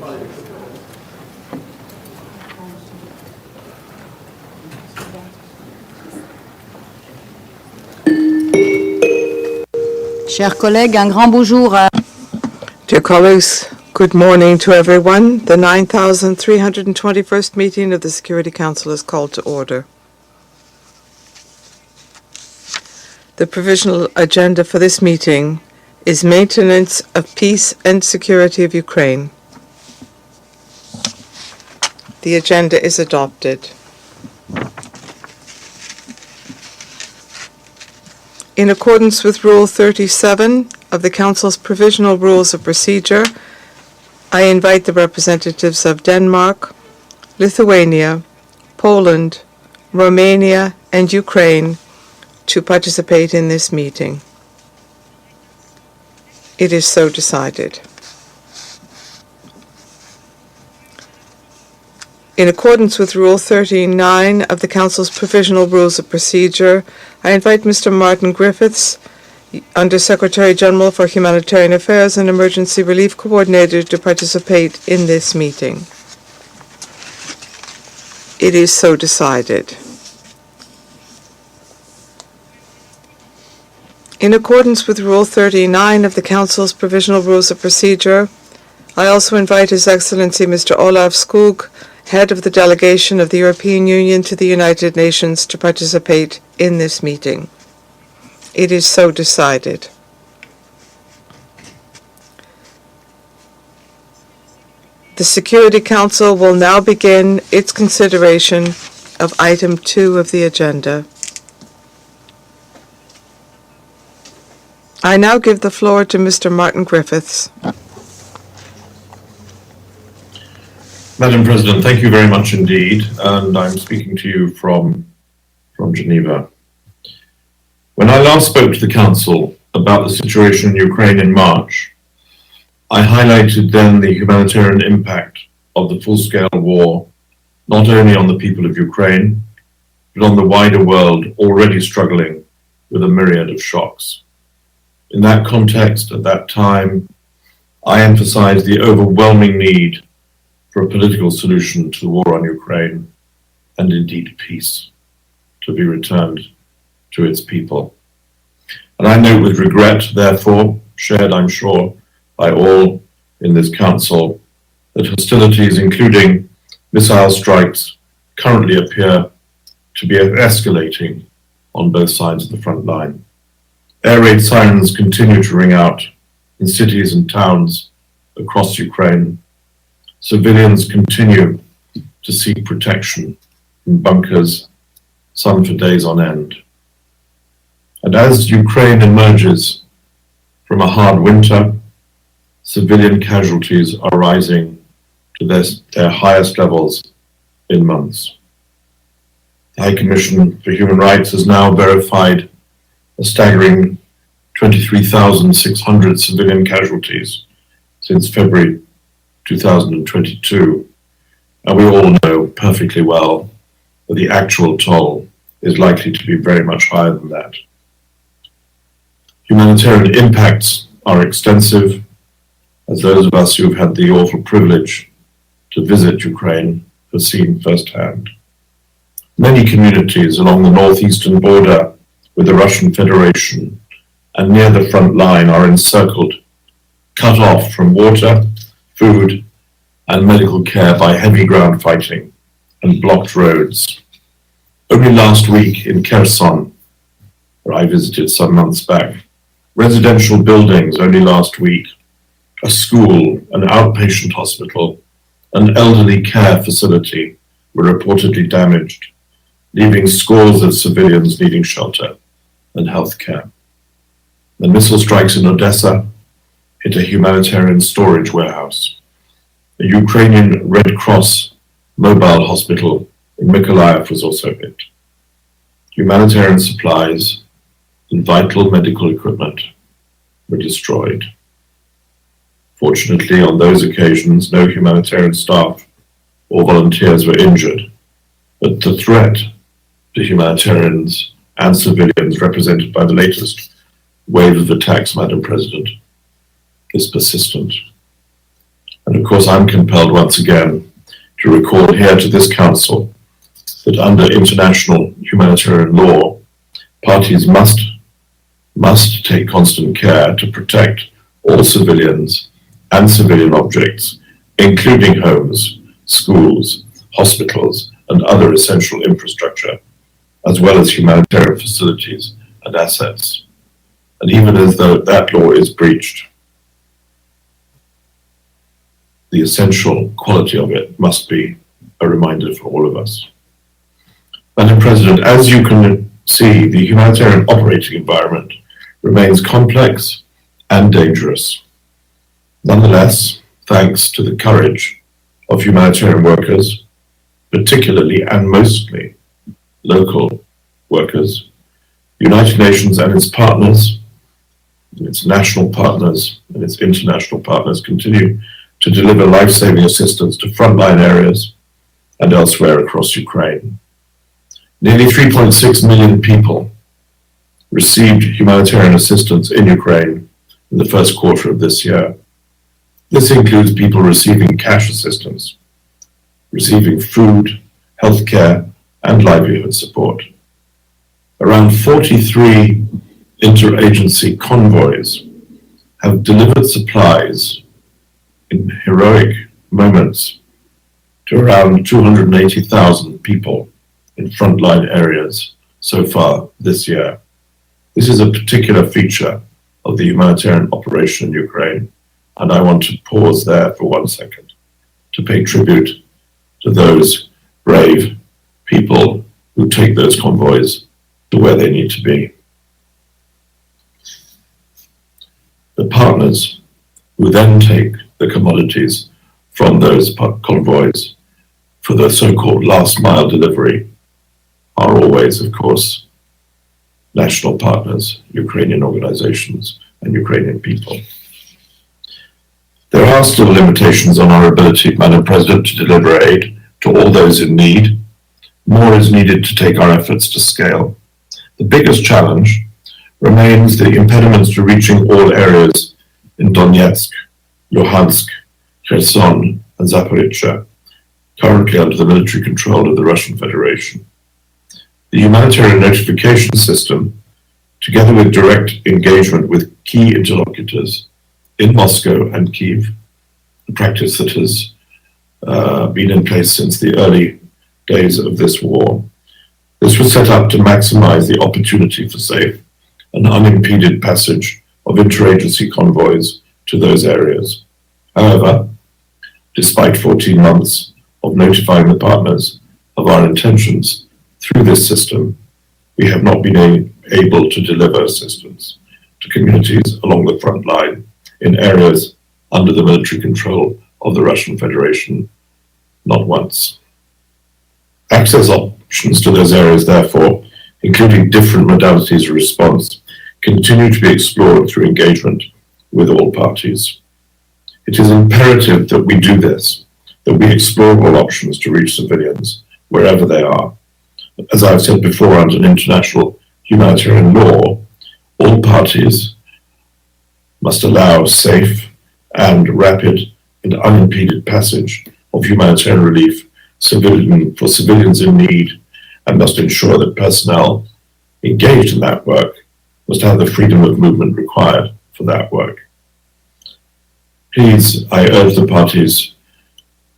Chers collègues, un grand bonjour à... Dear colleagues, good morning to everyone. The 9,321st meeting of the Security Council is called to order. The provisional agenda for this meeting is maintenance of peace and security of Ukraine. The agenda is adopted. In accordance with Rule 37 of the Council's Provisional Rules of Procedure, I invite the representatives of Denmark, Lithuania, Poland, Romania, and Ukraine to participate in this meeting. It is so decided. In accordance with Rule 39 of the Council's Provisional Rules of Procedure, I invite Mr. Martin Griffiths, Under Secretary General for Humanitarian Affairs and Emergency Relief Coordinator, to participate in this meeting. It is so decided. In accordance with Rule 39 of the Council's Provisional Rules of Procedure, I also invite His Excellency Mr. Olaf Skog, Head of the Delegation of the European Union to the United Nations, to participate in this meeting. It is so decided. The Security Council will now begin its consideration of item 2 of the agenda. I now give the floor to Mr. Martin Griffiths. Madam President, thank you very much indeed, and I'm speaking to you from Geneva. When I last spoke to the Council about the situation in Ukraine in March, I highlighted then the humanitarian impact of the full-scale war, not only on the people of Ukraine, but on the wider world already struggling with a myriad of shocks. In that context, at that time, I emphasized the overwhelming need for a political solution to the war on Ukraine, and indeed peace, to be returned to its people. And I note with regret, therefore, shared I'm sure by all in this Council, that hostilities, including missile strikes, currently appear to be escalating on both sides of the front line. Air raid sirens continue to ring out in cities and towns across Ukraine. Civilians continue to seek protection in bunkers, some for days on end. And as Ukraine emerges from a hard winter, civilian casualties are rising to their highest levels in months. The High Commission for Human Rights has now verified a staggering 23,600 civilian casualties since February 2022, and we all know perfectly well that the actual toll is likely to be very much higher than that. Humanitarian impacts are extensive, as those of us who have had the awful privilege to visit Ukraine have seen firsthand. Many communities along the northeastern border with the Russian Federation and near the front line are encircled, cut off from water, food, and medical care by heavy ground fighting and blocked roads. Only last week in Kherson, where I visited some months back, residential buildings only last week, a school, an outpatient hospital, an elderly care facility were reportedly damaged, leaving scores of civilians needing shelter and health care. The missile strikes in Odessa hit a humanitarian storage warehouse. A Ukrainian Red Cross mobile hospital in Mykolaiv was also hit. Humanitarian supplies and vital medical equipment were destroyed. Fortunately, on those occasions, no humanitarian staff or volunteers were injured, but the threat to humanitarians and civilians represented by the latest wave of attacks, Madam President, is persistent. And of course, I'm compelled once again to recall here to this Council that under international humanitarian law, parties must take constant care to protect all civilians and civilian objects, including homes, schools, hospitals, and other essential infrastructure, as well as humanitarian facilities and assets. And even as though that law is breached, the essential quality of it must be a reminder for all of us. Madam President, as you can see, the humanitarian operating environment remains complex and dangerous. Nonetheless, thanks to the courage of humanitarian workers, particularly and mostly local workers, the United Nations and its partners, its national partners and its international partners continue to deliver life-saving assistance to frontline areas and elsewhere across Ukraine. Nearly 3.6 million people received humanitarian assistance in Ukraine in the first quarter of this year. This includes people receiving cash assistance, receiving food, healthcare, and livelihood support. Around 43 interagency convoys have delivered supplies in heroic moments to around 280,000 people in frontline areas so far this year. This is a particular feature of the humanitarian operation in Ukraine, and I want to pause there for 1 second to pay tribute to those brave people who take those convoys to where they need to be. The partners who then take the commodities from those convoys for the so-called last mile delivery are always, of course, national partners, Ukrainian organizations, and Ukrainian people. There are still limitations on our ability, Madam President, to deliver aid to all those in need. More is needed to take our efforts to scale. The biggest challenge remains the impediments to reaching all areas in Donetsk, Luhansk, Kherson, and Zaporizhzhia, currently under the military control of the Russian Federation. The humanitarian notification system, together with direct engagement with key interlocutors in Moscow and Kyiv, a practice that has been in place since the early days of this war. This was set up to maximize the opportunity for safe and unimpeded passage of interagency convoys to those areas. However, despite 14 months of notifying the partners of our intentions through this system, we have not been able to deliver assistance to communities along the front line in areas under the military control of the Russian Federation, not once. Access options to those areas, therefore, including different modalities of response, continue to be explored through engagement with all parties. It is imperative that we do this, that we explore all options to reach civilians wherever they are. As I've said before, under international humanitarian law, all parties must allow safe and rapid and unimpeded passage of humanitarian relief for civilians in need, and must ensure that personnel engaged in that work must have the freedom of movement required for that work. Please, I urge the parties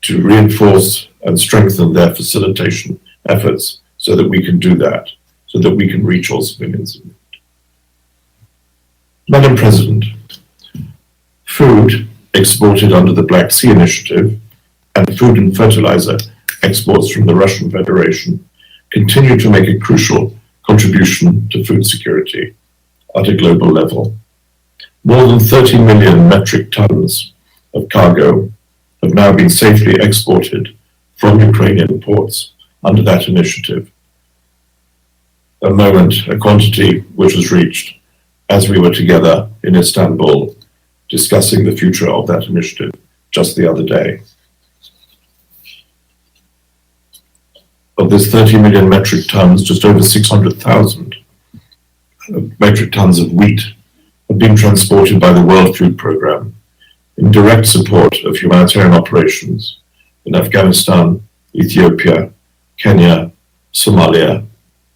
to reinforce and strengthen their facilitation efforts so that we can do that, so that we can reach all civilians in need. Madam President, food exported under the Black Sea Initiative and food and fertilizer exports from the Russian Federation continue to make a crucial contribution to food security at a global level. More than 30 million metric tons of cargo have now been safely exported from Ukrainian ports under that initiative. A quantity which was reached as we were together in Istanbul discussing the future of that initiative just the other day. Of this 30 million metric tons, just over 600,000 metric tons of wheat have been transported by the World Food Programme in direct support of humanitarian operations in Afghanistan, Ethiopia, Kenya, Somalia,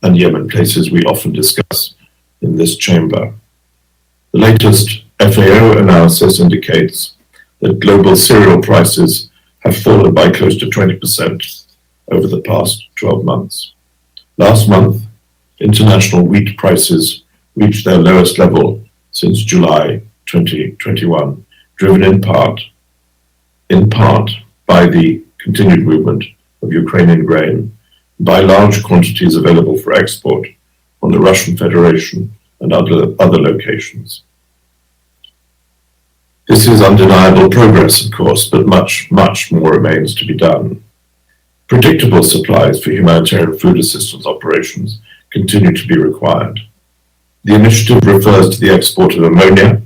and Yemen, places we often discuss in this chamber. The latest FAO analysis indicates that global cereal prices have fallen by close to 20% over the past 12 months. Last month, international wheat prices reached their lowest level since July 2021, driven in part by the continued movement of Ukrainian grain, by large quantities available for export from the Russian Federation and other locations. This is undeniable progress, of course, but much more remains to be done. Predictable supplies for humanitarian food assistance operations continue to be required. The initiative refers to the export of ammonia,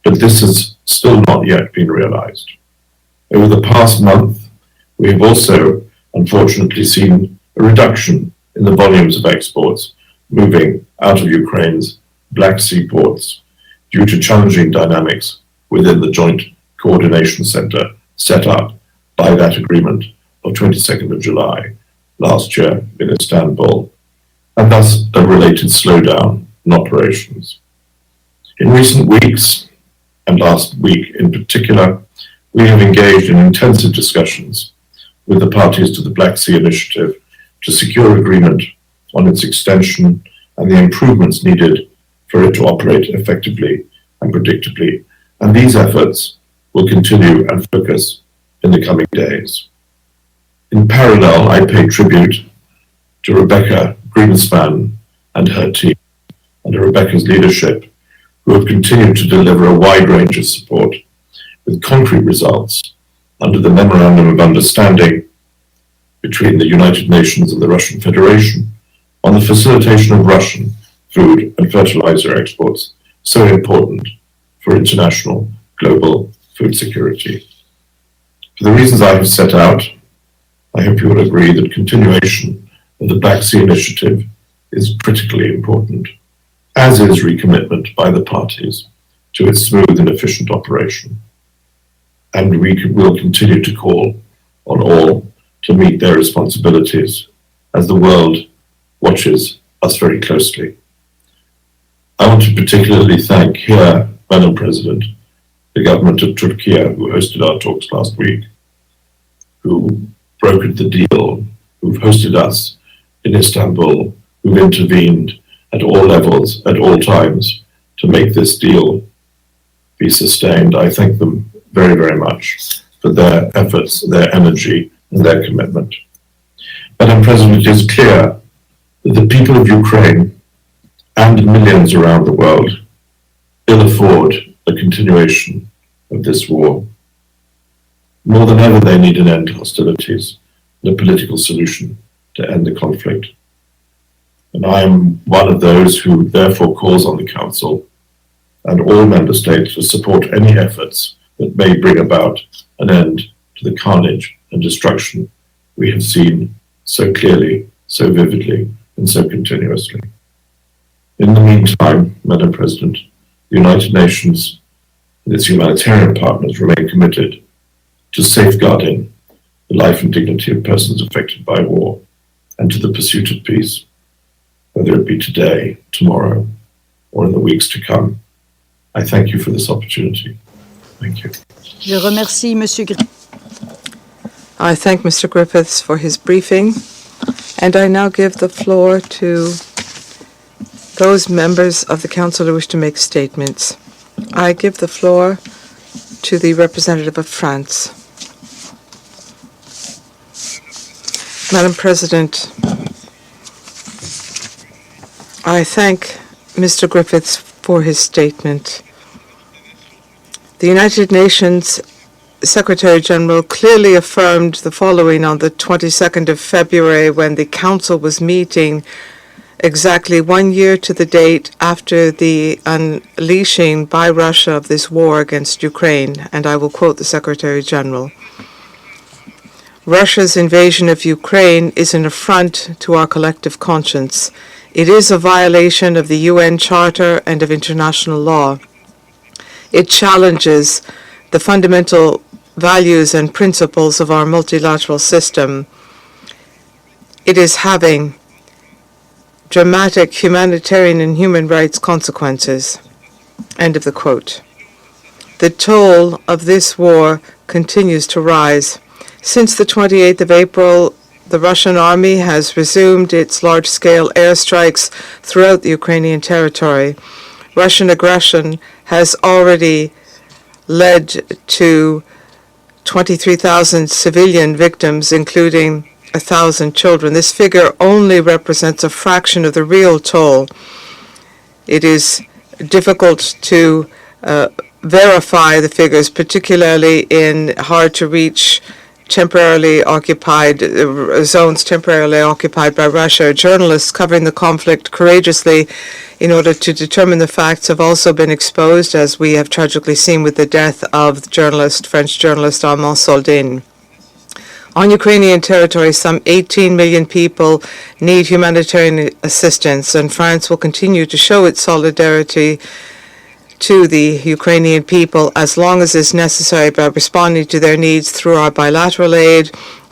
but this has still not yet been realized. Over the past month, we have also, unfortunately, seen a reduction in the volumes of exports moving out of Ukraine's Black Sea ports due to challenging dynamics within the Joint Coordination Center set up by that agreement of 22nd of July last year in Istanbul, and thus a related slowdown in operations. In recent weeks, and last week in particular, we have engaged in intensive discussions with the parties to the Black Sea Initiative to secure agreement on its extension and the improvements needed for it to operate effectively and predictably, and these efforts will continue and focus in the coming days. In parallel, I pay tribute to Rebecca Greenspan and her team, under Rebecca's leadership, who have continued to deliver a wide range of support with concrete results under the Memorandum of Understanding between the United Nations and the Russian Federation on the facilitation of Russian food and fertilizer exports, so important for international global food security. For the reasons I have set out, I hope you will agree that continuation of the Black Sea Initiative is critically important, as is recommitment by the parties to its smooth and efficient operation. And we will continue to call on all to meet their responsibilities as the world watches us very closely. I want to particularly thank here, Madam President, the government of Turkey, who hosted our talks last week, who brokered the deal, who've hosted us in Istanbul, who've intervened at all levels, at all times, to make this deal be sustained. I thank them very much for their efforts, their energy, and their commitment. Madam President, it is clear that the people of Ukraine and millions around the world ill afford a continuation of this war. More than ever, they need an end to hostilities and a political solution to end the conflict. And I am one of those who therefore calls on the Council and all member states to support any efforts that may bring about an end to the carnage and destruction we have seen so clearly, so vividly, and so continuously. In the meantime, Madam President, the United Nations and its humanitarian partners remain committed to safeguarding the life and dignity of persons affected by war and to the pursuit of peace, whether it be today, tomorrow, or in the weeks to come. I thank you for this opportunity. Thank you. Je remercie Monsieur I thank Mr. Griffiths for his briefing, and I now give the floor to those members of the Council who wish to make statements. I give the floor to the representative of France. Madam President, I thank Mr. Griffiths for his statement. The United Nations Secretary General clearly affirmed the following on the 22nd of February when the Council was meeting exactly 1 year to the date after the unleashing by Russia of this war against Ukraine, and I will quote the Secretary General. Russia's invasion of Ukraine is an affront to our collective conscience. It is a violation of the UN Charter and of international law. It challenges the fundamental values and principles of our multilateral system. It is having dramatic humanitarian and human rights consequences. End of the quote. The toll of this war continues to rise. Since the 28th of April, the Russian army has resumed its large-scale airstrikes throughout the Ukrainian territory. Russian aggression has already led to 23,000 civilian victims, including 1,000 children. This figure only represents a fraction of the real toll. It is difficult to verify the figures, particularly in hard-to-reach temporarily occupied zones temporarily occupied by Russia. Journalists covering the conflict courageously in order to determine the facts have also been exposed, as we have tragically seen with the death of the French journalist Armand Soldin. On Ukrainian territory, some 18 million people need humanitarian assistance, and France will continue to show its solidarity to the Ukrainian people as long as is necessary by responding to their needs through our bilateral aid,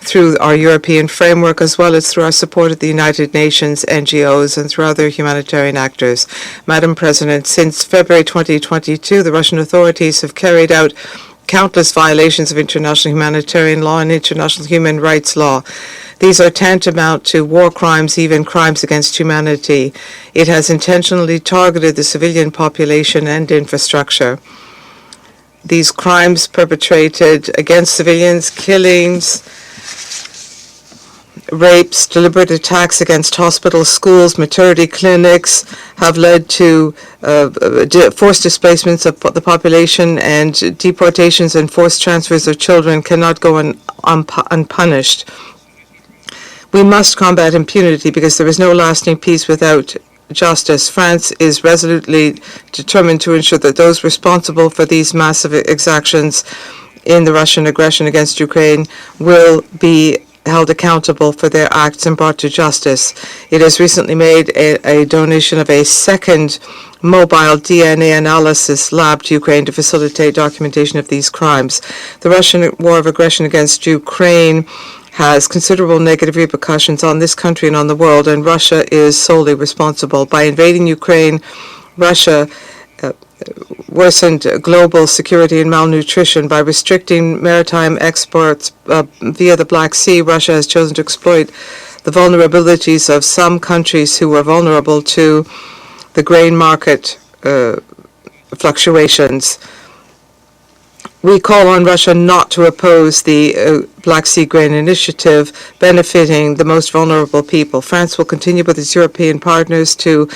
through our European framework, as well as through our support of the United Nations, NGOs, and through other humanitarian actors. Madam President, since February 2022, the Russian authorities have carried out countless violations of international humanitarian law and international human rights law. These are tantamount to war crimes, even crimes against humanity. It has intentionally targeted the civilian population and infrastructure. These crimes perpetrated against civilians, killings, rapes, deliberate attacks against hospitals, schools, maternity clinics have led to forced displacements of the population, and deportations and forced transfers of children cannot go unpunished. We must combat impunity because there is no lasting peace without justice. France is resolutely determined to ensure that those responsible for these massive exactions in the Russian aggression against Ukraine will be held accountable for their acts and brought to justice. It has recently made a donation of a second mobile DNA analysis lab to Ukraine to facilitate documentation of these crimes. The Russian war of aggression against Ukraine has considerable negative repercussions on this country and on the world, and Russia is solely responsible. By invading Ukraine, Russia worsened global security and malnutrition. By restricting maritime exports via the Black Sea, Russia has chosen to exploit the vulnerabilities of some countries who are vulnerable to the grain market fluctuations. We call on Russia not to oppose the Black Sea Grain Initiative, benefiting the most vulnerable people. France will continue with its European partners to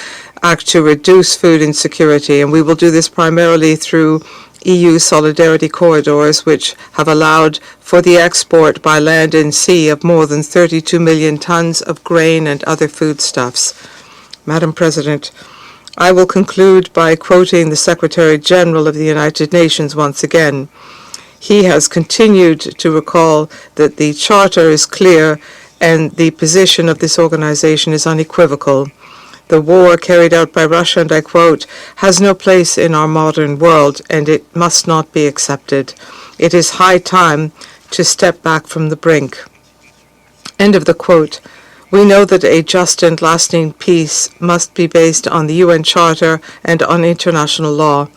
act to reduce food insecurity, and we will do this primarily through EU solidarity corridors, which have allowed for the export by land and sea of more than 32 million tons of grain and other foodstuffs. Madam President, I will conclude by quoting the Secretary General of the United Nations once again. He has continued to recall that the Charter is clear and the position of this organization is unequivocal. The war carried out by Russia, and I quote, has no place in our modern world, and it must not be accepted. It is high time to step back from the brink. End of the quote. We know that a just and lasting peace must be based on the UN Charter and on international law.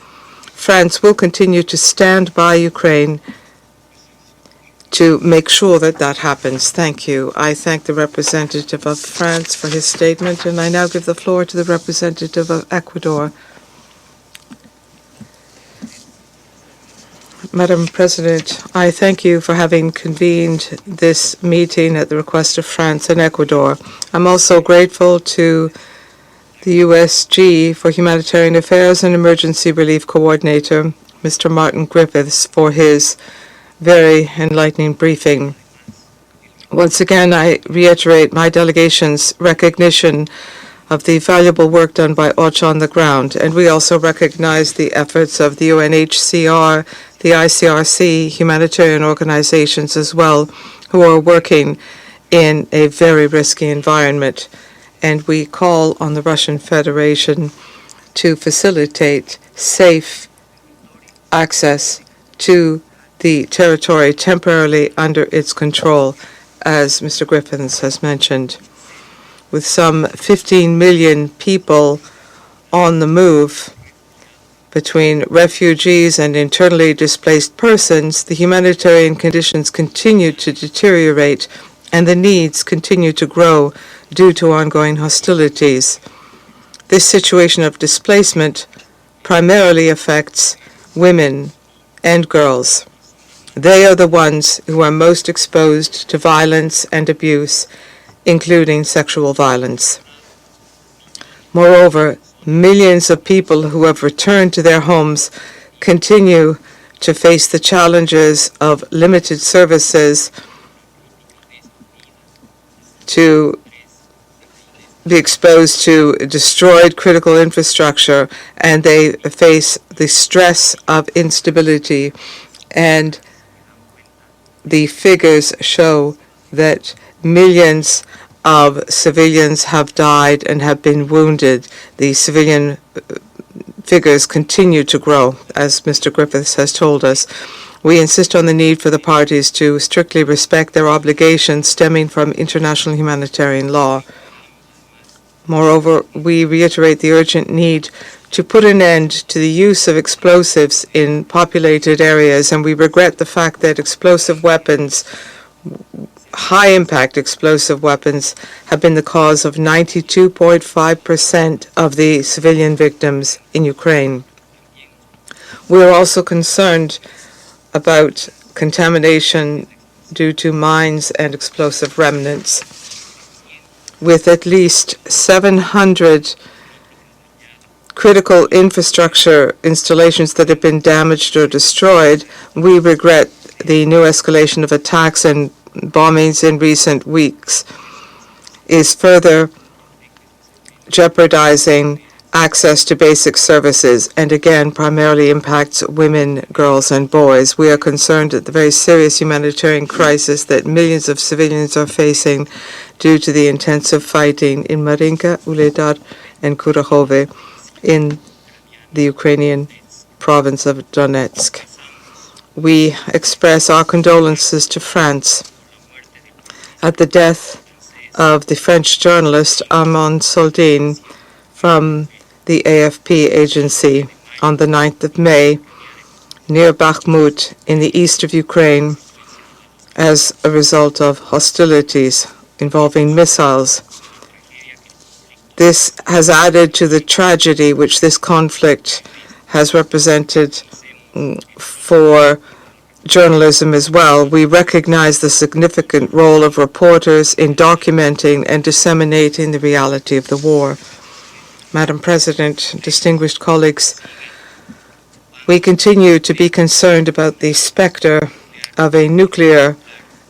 France will continue to stand by Ukraine to make sure that that happens. Thank you. I thank the representative of France for his statement, and I now give the floor to the representative of Ecuador. Madam President, I thank you for having convened this meeting at the request of France and Ecuador. I'm also grateful to the USG for Humanitarian Affairs and Emergency Relief Coordinator, Mr. Martin Griffiths, for his very enlightening briefing. Once again, I reiterate my delegation's recognition of the valuable work done by OCHA on the ground, and we also recognize the efforts of the UNHCR, the ICRC, humanitarian organizations as well, who are working in a very risky environment. And we call on the Russian Federation to facilitate safe access to the territory temporarily under its control, as Mr. Griffiths has mentioned. With some 15 million people on the move between refugees and internally displaced persons, the humanitarian conditions continue to deteriorate and the needs continue to grow due to ongoing hostilities. This situation of displacement primarily affects women and girls. They are the ones who are most exposed to violence and abuse, including sexual violence. Moreover, millions of people who have returned to their homes continue to face the challenges of limited services, to be exposed to destroyed critical infrastructure, and they face the stress of instability. And the figures show that millions of civilians have died and have been wounded. The civilian figures continue to grow, as Mr. Griffiths has told us. We insist on the need for the parties to strictly respect their obligations stemming from international humanitarian law. Moreover, we reiterate the urgent need to put an end to the use of explosives in populated areas, and we regret the fact that explosive weapons, high-impact explosive weapons, have been the cause of 92.5% of the civilian victims in Ukraine. We are also concerned about contamination due to mines and explosive remnants. With at least 700 critical infrastructure installations that have been damaged or destroyed, we regret the new escalation of attacks and bombings in recent weeks is further jeopardizing access to basic services and again primarily impacts women, girls, and boys. We are concerned at the very serious humanitarian crisis that millions of civilians are facing due to the intensive fighting in Marinka, Uledar, and Kurakhove in the Ukrainian province of Donetsk. We express our condolences to France at the death of the French journalist Armand Soldin from the AFP agency on the 9th of May near Bakhmut in the east of Ukraine as a result of hostilities involving missiles. This has added to the tragedy which this conflict has represented for journalism as well. We recognize the significant role of reporters in documenting and disseminating the reality of the war. Madam President, distinguished colleagues, we continue to be concerned about the specter of a nuclear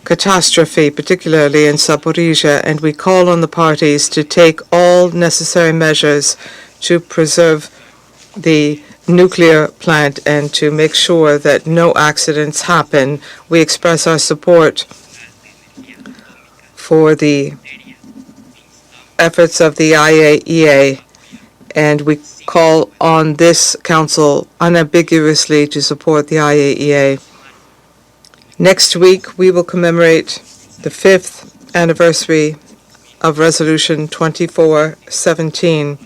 catastrophe, particularly in Zaporizhia, and we call on the parties to take all necessary measures to preserve the nuclear plant and to make sure that no accidents happen. We express our support for the efforts of the IAEA, and we call on this Council unambiguously to support the IAEA. Next week, we will commemorate the 5th anniversary of Resolution 2417,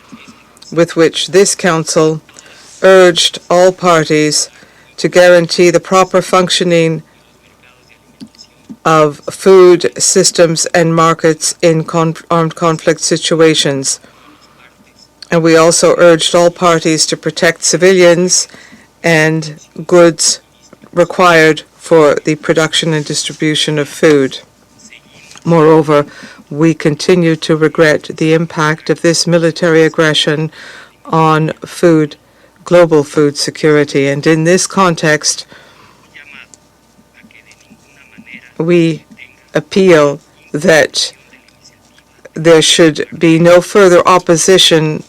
with which this Council urged all parties to guarantee the proper functioning of food systems and markets in armed conflict situations. And we also urged all parties to protect civilians and goods required for the production and distribution of food. Moreover, we continue to regret the impact of this military aggression on global food security. And in this context, we appeal that there should be no further opposition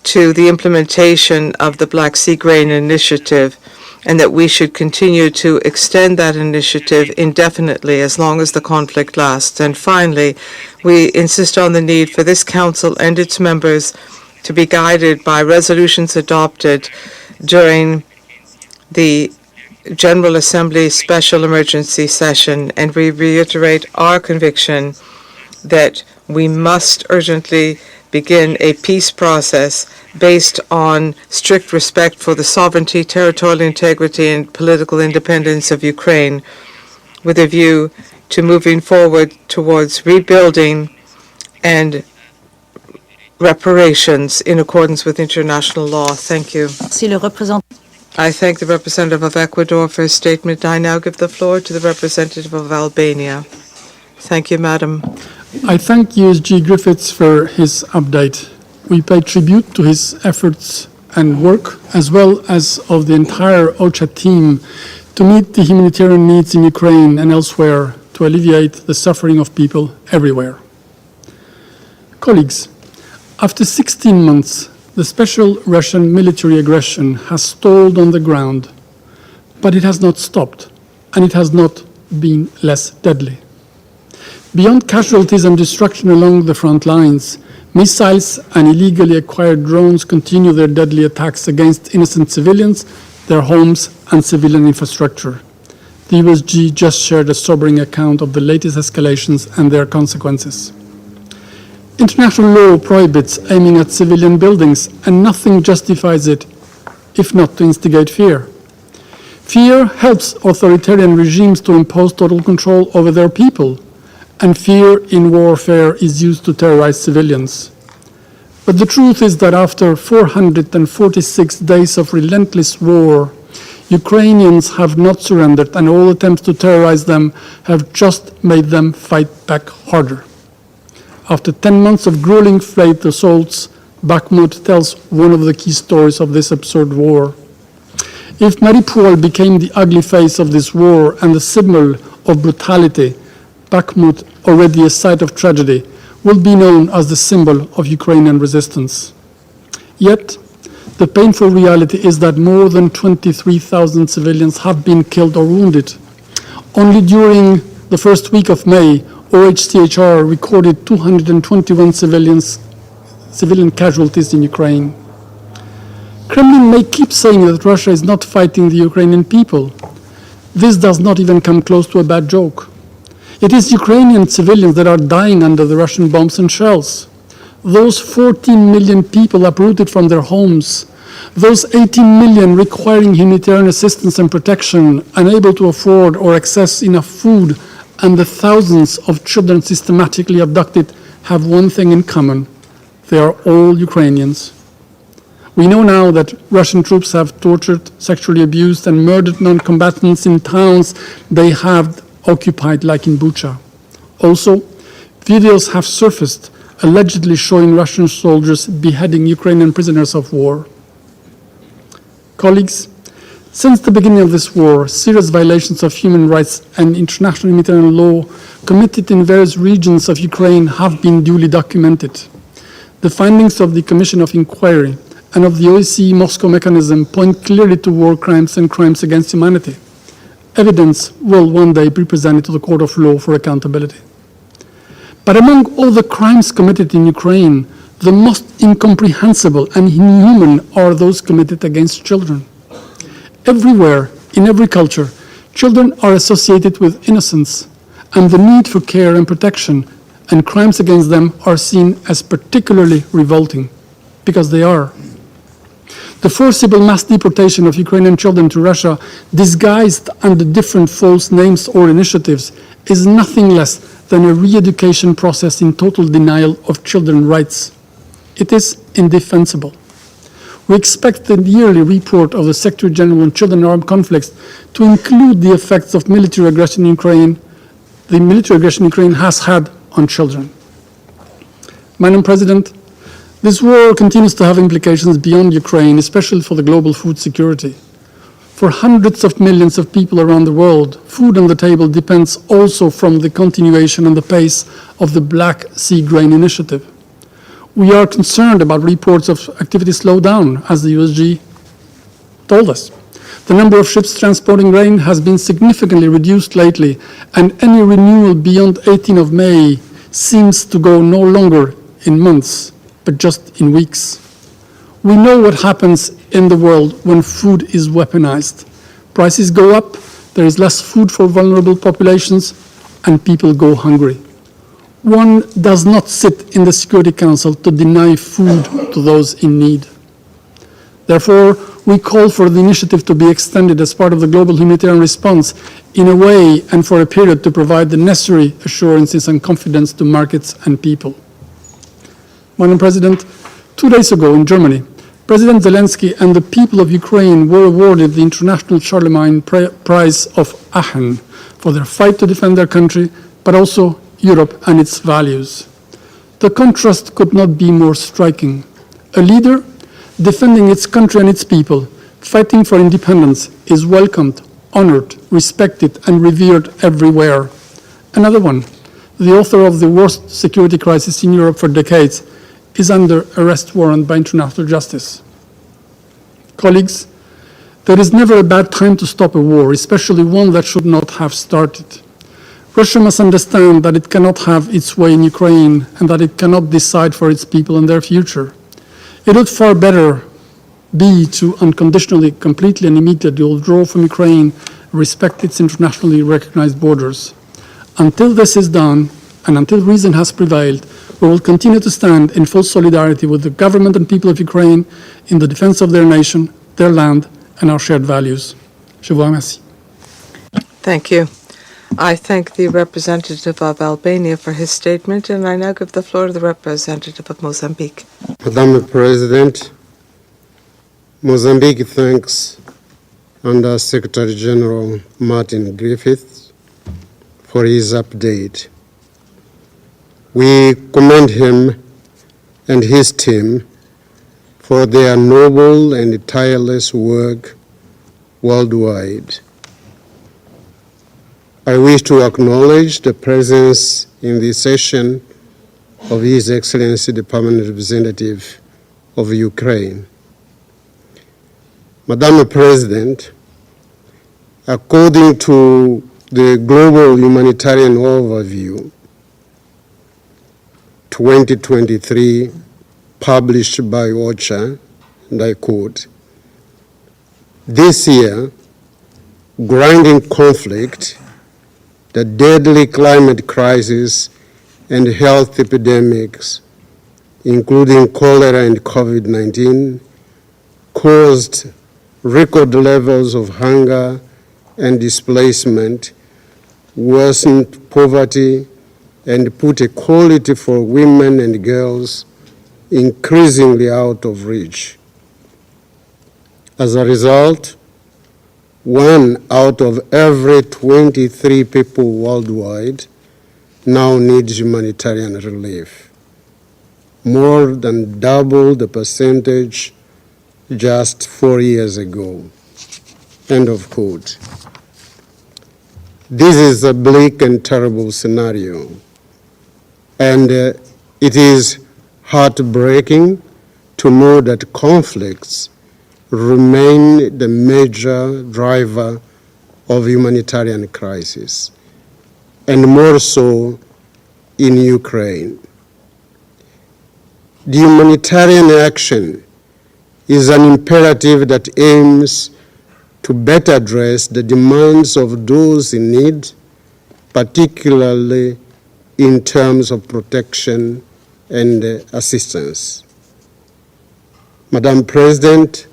to the implementation of the Black Sea Grain Initiative, and that we should continue to extend that initiative indefinitely as long as the conflict lasts. And finally, we insist on the need for this Council and its members to be guided by resolutions adopted during the General Assembly special emergency session, and we reiterate our conviction that we must urgently begin a peace process based on strict respect for the sovereignty, territorial integrity, and political independence of Ukraine, with a view to moving forward towards rebuilding and reparations in accordance with international law. Thank you. Si le représentant. I thank the representative of Ecuador for his statement. I now give the floor to the representative of Albania. Thank you, Madam. I thank USG Griffiths for his update. We pay tribute to his efforts and work, as well as of the entire OCHA team, to meet the humanitarian needs in Ukraine and elsewhere to alleviate the suffering of people everywhere. Colleagues, after 16 months, the special Russian military aggression has stalled on the ground, but it has not stopped, and it has not been less deadly. Beyond casualties and destruction along the front lines, missiles and illegally acquired drones continue their deadly attacks against innocent civilians, their homes, and civilian infrastructure. The USG just shared a sobering account of the latest escalations and their consequences. International law prohibits aiming at civilian buildings, and nothing justifies it, if not to instigate fear. Fear helps authoritarian regimes to impose total control over their people, and fear in warfare is used to terrorize civilians. But the truth is that after 446 days of relentless war, Ukrainians have not surrendered, and all attempts to terrorize them have just made them fight back harder. After 10 months of grueling freight assaults, Bakhmut tells one of the key stories of this absurd war. If Mariupol became the ugly face of this war and the symbol of brutality, Bakhmut, already a site of tragedy, will be known as the symbol of Ukrainian resistance. Yet, the painful reality is that more than 23,000 civilians have been killed or wounded. Only during the first week of May, OHCHR recorded 221 civilian casualties in Ukraine. Kremlin may keep saying that Russia is not fighting the Ukrainian people. This does not even come close to a bad joke. It is Ukrainian civilians that are dying under the Russian bombs and shells. Those 14 million people uprooted from their homes, those 18 million requiring humanitarian assistance and protection, unable to afford or access enough food, and the thousands of children systematically abducted have one thing in common: they are all Ukrainians. We know now that Russian troops have tortured, sexually abused, and murdered non-combatants in towns they have occupied, like in Bucha. Also, videos have surfaced allegedly showing Russian soldiers beheading Ukrainian prisoners of war. Colleagues, since the beginning of this war, serious violations of human rights and international humanitarian law committed in various regions of Ukraine have been duly documented. The findings of the Commission of Inquiry and of the OSCE Moscow mechanism point clearly to war crimes and crimes against humanity. Evidence will one day be presented to the court of law for accountability. But among all the crimes committed in Ukraine, the most incomprehensible and inhuman are those committed against children. Everywhere, in every culture, children are associated with innocence, and the need for care and protection, and crimes against them are seen as particularly revolting, because they are. The forcible mass deportation of Ukrainian children to Russia, disguised under different false names or initiatives, is nothing less than a re-education process in total denial of children's rights. It is indefensible. We expect the yearly report of the Secretary General on Children and Armed Conflicts to include the effects of military aggression in Ukraine, the military aggression Ukraine has had on children. Madam President, this war continues to have implications beyond Ukraine, especially for the global food security. For hundreds of millions of people around the world, food on the table depends also from the continuation and the pace of the Black Sea Grain Initiative. We are concerned about reports of activity slowdown, as the USG told us. The number of ships transporting grain has been significantly reduced lately, and any renewal beyond 18 of May seems to go no longer in months, but just in weeks. We know what happens in the world when food is weaponized. Prices go up, there is less food for vulnerable populations, and people go hungry. One does not sit in the Security Council to deny food to those in need. Therefore, we call for the initiative to be extended as part of the global humanitarian response in a way and for a period to provide the necessary assurances and confidence to markets and people. Madam President, 2 days ago in Germany, President Zelensky and the people of Ukraine were awarded the International Charlemagne Prize of Aachen for their fight to defend their country, but also Europe and its values. The contrast could not be more striking. A leader defending its country and its people, fighting for independence, is welcomed, honored, respected, and revered everywhere. Another one, the author of the worst security crisis in Europe for decades, is under arrest warrant by international justice. Colleagues, there is never a bad time to stop a war, especially one that should not have started. Russia must understand that it cannot have its way in Ukraine and that it cannot decide for its people and their future. It would far better be to unconditionally, completely and immediately withdraw from Ukraine, respect its internationally recognized borders. Until this is done, and until reason has prevailed, we will continue to stand in full solidarity with the government and people of Ukraine in the defense of their nation, their land, and our shared values. Je vous remercie. Thank you. I thank the representative of Albania for his statement, and I now give the floor to the representative of Mozambique. Madam President, Mozambique thanks Under Secretary General Martin Griffiths for his update. We commend him and his team for their noble and tireless work worldwide. I wish to acknowledge the presence in this session of His Excellency the Permanent Representative of Ukraine. Madam President, according to the Global Humanitarian Overview 2023 published by OCHA, and I quote, "This year, grinding conflict, the deadly climate crisis, and health epidemics, including cholera and COVID-19, caused record levels of hunger and displacement, worsened poverty, and put equality for women and girls increasingly out of reach. As a result, 1 out of every 23 people worldwide now needs humanitarian relief, more than double the percentage just 4 years ago." End of quote. This is a bleak and terrible scenario, and it is heartbreaking to know that conflicts remain the major driver of humanitarian crisis, and more so in Ukraine. The humanitarian action is an imperative that aims to better address the demands of those in need, particularly in terms of protection and assistance. Madam President,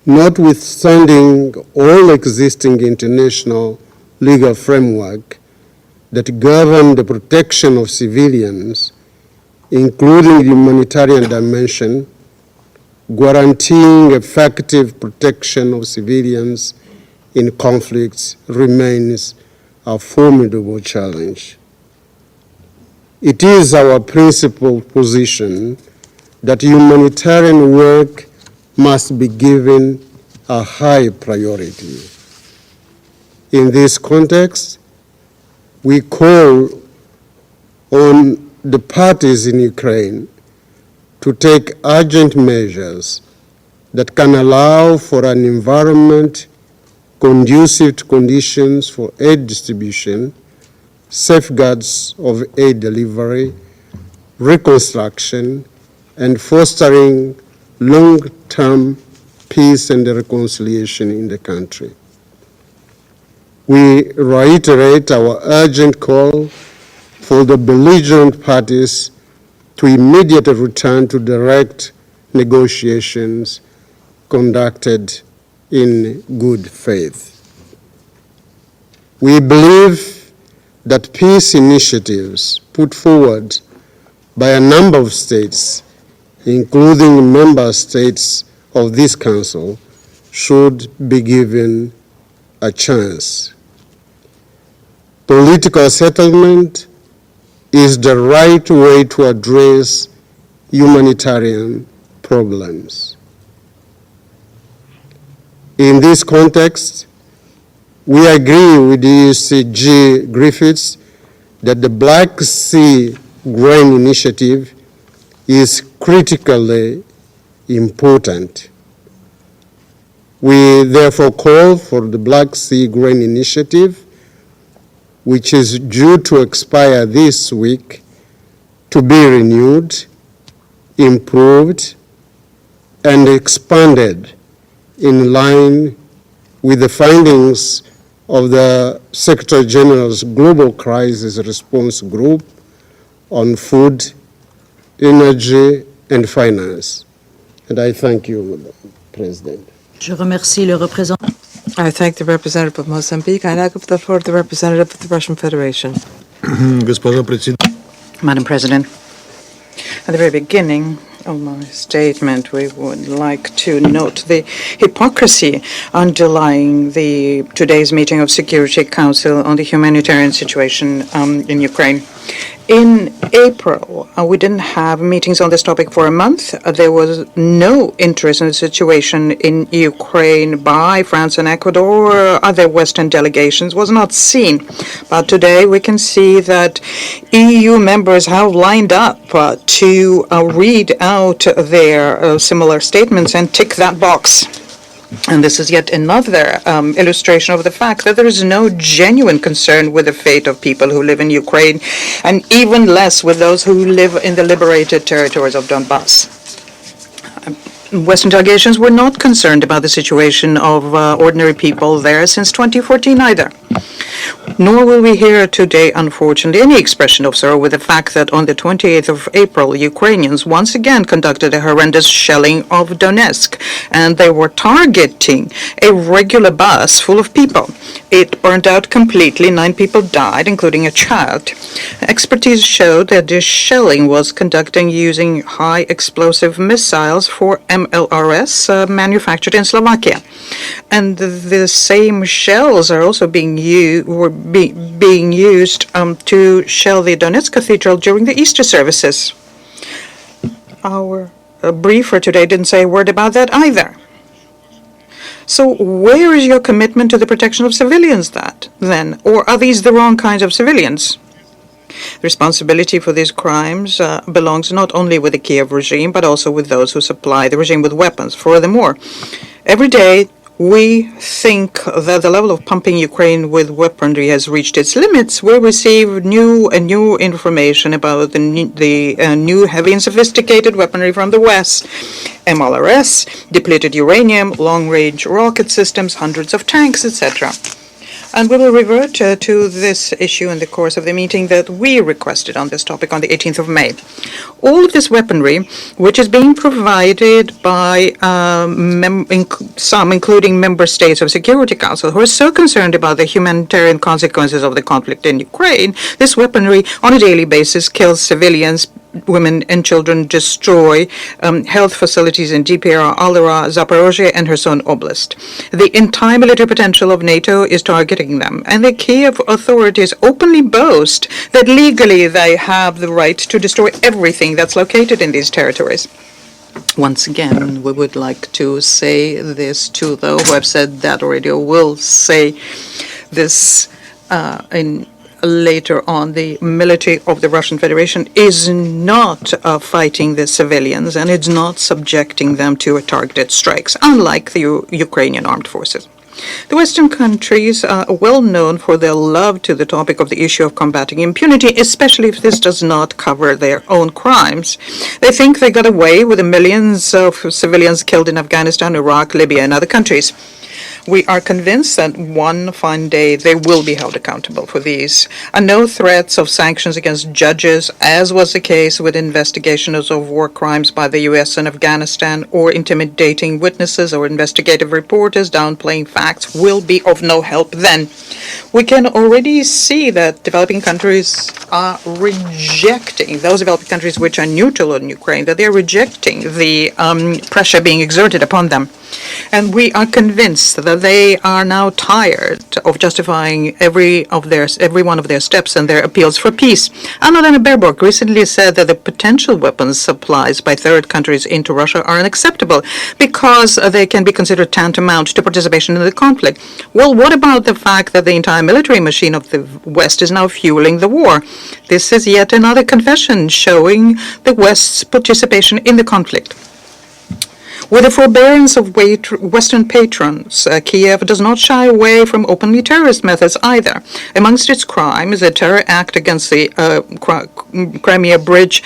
notwithstanding all existing international legal framework that govern the protection of civilians, including the humanitarian dimension, guaranteeing effective protection of civilians in conflicts remains a formidable challenge. It is our principled position that humanitarian work must be given a high priority. In this context, we call on the parties in Ukraine to take urgent measures that can allow for an environment conducive to conditions for aid distribution, safeguards of aid delivery, reconstruction, and fostering long-term peace and reconciliation in the country. We reiterate our urgent call for the belligerent parties to immediately return to direct negotiations conducted in good faith. We believe that peace initiatives put forward by a number of states, including member states of this Council, should be given a chance. Political settlement is the right way to address humanitarian problems. In this context, we agree with EUCG Griffiths that the Black Sea Grain Initiative is critically important. We therefore call for the Black Sea Grain Initiative, which is due to expire this week, to be renewed, improved, and expanded in line with the findings of the Secretary General's Global Crisis Response Group on Food, Energy, and Finance. And I thank you, Madam President. Je remercie le représentant. I thank the representative of Mozambique. I now give the floor to the representative of the Russian Federation. Madam President, at the very beginning of my statement, we would like to note the hypocrisy underlying today's meeting of Security Council on the humanitarian situation in Ukraine. In April, we didn't have meetings on this topic for a month. There was no interest in the situation in Ukraine by France and Ecuador or other Western delegations, was not seen. But today we can see that EU members have lined up to read out their similar statements and tick that box. And this is yet another illustration of the fact that there is no genuine concern with the fate of people who live in Ukraine, and even less with those who live in the liberated territories of Donbass. Western delegations were not concerned about the situation of ordinary people there since 2014 either. Nor will we hear today, unfortunately, any expression of sorrow with the fact that on the 28th of April, Ukrainians once again conducted a horrendous shelling of Donetsk, and they were targeting a regular bus full of people. It burned out completely. 9 people died, including a child. Expertise showed that this shelling was conducted using high explosive missiles for MLRS manufactured in Slovakia. And the same shells are also being used to shell the Donetsk Cathedral during the Easter services. Our briefer today didn't say a word about that either. So where is your commitment to the protection of civilians then? Or are these the wrong kinds of civilians? The responsibility for these crimes belongs not only with the Kiev regime, but also with those who supply the regime with weapons. Furthermore, every day we think that the level of pumping Ukraine with weaponry has reached its limits. We receive new information about the new heavy and sophisticated weaponry from the West. MLRS, depleted uranium, long-range rocket systems, hundreds of tanks, etc. And we will revert to this issue in the course of the meeting that we requested on this topic on the 18th of May. All of this weaponry, which is being provided by some, including member states of Security Council, who are so concerned about the humanitarian consequences of the conflict in Ukraine, this weaponry on a daily basis kills civilians, women and children, destroy health facilities in DPR, Alera, Zaporozhye, and Kherson Oblast. The entire military potential of NATO is targeting them, and the Kiev authorities openly boast that legally they have the right to destroy everything that's located in these territories. Once again, we would like to say this to those who have said that already, or will say this later on. The military of the Russian Federation is not fighting the civilians, and it's not subjecting them to targeted strikes, unlike the Ukrainian armed forces. The Western countries are well known for their love to the topic of the issue of combating impunity, especially if this does not cover their own crimes. They think they got away with the millions of civilians killed in Afghanistan, Iraq, Libya, and other countries. We are convinced that one fine day they will be held accountable for these. And no threats of sanctions against judges, as was the case with investigations of war crimes by the U.S. in Afghanistan, or intimidating witnesses or investigative reporters downplaying facts, will be of no help then. We can already see that developing countries are rejecting, those developing countries which are neutral in Ukraine, that they're rejecting the pressure being exerted upon them. And we are convinced that they are now tired of justifying every one of their steps and their appeals for peace. Annalena Baerbock recently said that the potential weapons supplies by third countries into Russia are unacceptable because they can be considered tantamount to participation in the conflict. Well, what about the fact that the entire military machine of the West is now fueling the war? This is yet another confession showing the West's participation in the conflict. With the forbearance of Western patrons, Kiev does not shy away from openly terrorist methods either. Amongst its crimes, the terror act against the Crimea Bridge,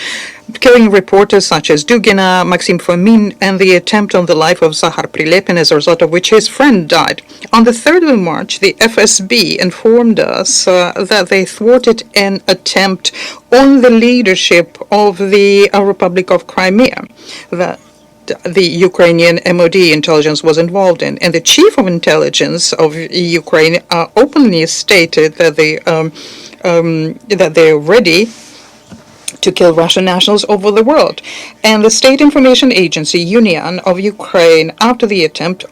killing reporters such as Dugina, Maxim Fomin, and the attempt on the life of Zahar Prilepin, as a result of which his friend died. On the 3rd of March, the FSB informed us that they thwarted an attempt on the leadership of the Republic of Crimea that the Ukrainian MOD intelligence was involved in. And the chief of intelligence of Ukraine openly stated that they're ready to kill Russian nationals over the world. And the State Information Agency, Union of Ukraine, after the attempt,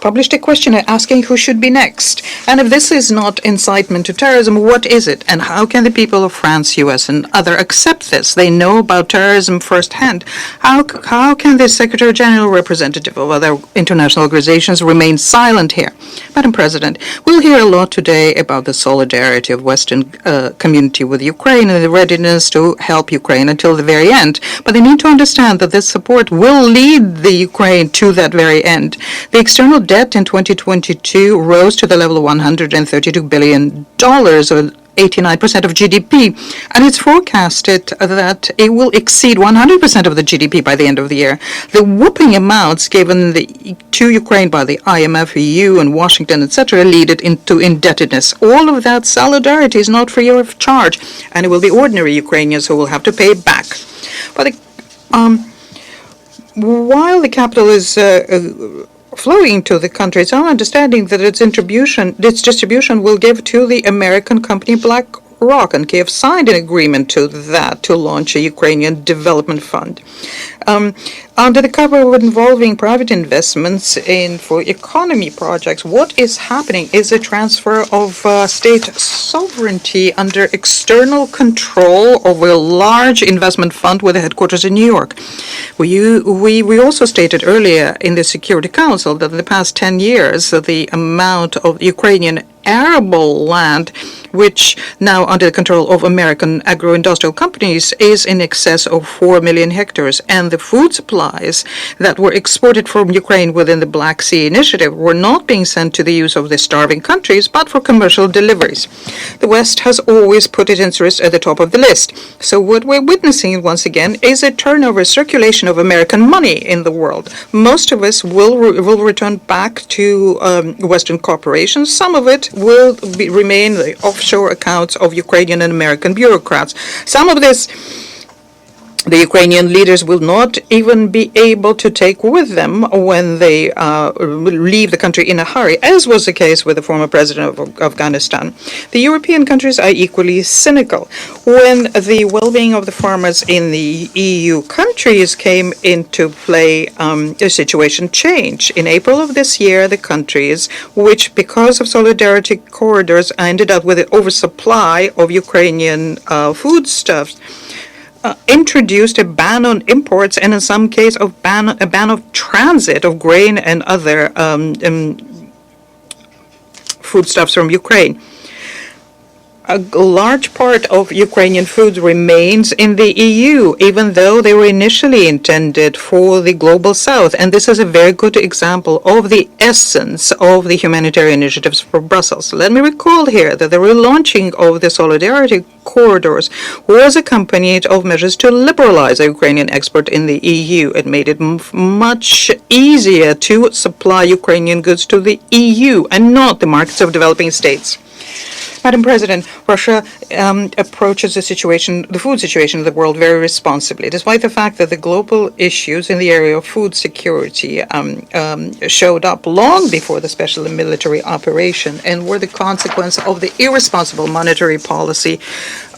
published a questionnaire asking who should be next. And if this is not incitement to terrorism, what is it? And how can the people of France, US, and other accept this? They know about terrorism firsthand. How can the Secretary General representative of other international organizations remain silent here? Madam President, we'll hear a lot today about the solidarity of Western community with Ukraine and the readiness to help Ukraine until the very end. But they need to understand that this support will lead the Ukraine to that very end. The external debt in 2022 rose to the level of $132 billion, or 89% of GDP, and it's forecasted that it will exceed 100% of the GDP by the end of the year. The whooping amounts given to Ukraine by the IMF, EU, and Washington, etc., lead it into indebtedness. All of that solidarity is not free of charge, and it will be ordinary Ukrainians who will have to pay it back. But while the capital is flowing to the country, it's our understanding that its distribution will give to the American company BlackRock, and Kiev signed an agreement to launch a Ukrainian development fund. Under the cover of involving private investments for economy projects, what is happening is a transfer of state sovereignty under external control of a large investment fund with a headquarters in New York. We also stated earlier in the Security Council that in the past 10 years, the amount of Ukrainian arable land, which now under the control of American agro-industrial companies, is in excess of 4 million hectares, and the food supplies that were exported from Ukraine within the Black Sea Initiative were not being sent to the use of the starving countries, but for commercial deliveries. The West has always put its interests at the top of the list. So what we're witnessing once again is a turnover, circulation of American money in the world. Most of us will return back to Western corporations. Some of it will remain the offshore accounts of Ukrainian and American bureaucrats. Some of this the Ukrainian leaders will not even be able to take with them when they leave the country in a hurry, as was the case with the former president of Afghanistan. The European countries are equally cynical. When the well-being of the farmers in the EU countries came into play, the situation changed. In April of this year, the countries, which because of solidarity corridors ended up with an oversupply of Ukrainian foodstuffs, introduced a ban on imports and in some cases a ban of transit of grain and other foodstuffs from Ukraine. a large part of Ukrainian food remains in the EU, even though they were initially intended for the global south. And this is a very good example of the essence of the humanitarian initiatives for Brussels. Let me recall here that the relaunching of the solidarity corridors was accompanied of measures to liberalize Ukrainian export in the EU. It made it much easier to supply Ukrainian goods to the EU and not the markets of developing states. Madam President, Russia approaches the food situation of the world very responsibly, despite the fact that the global issues in the area of food security showed up long before the special military operation and were the consequence of the irresponsible monetary policy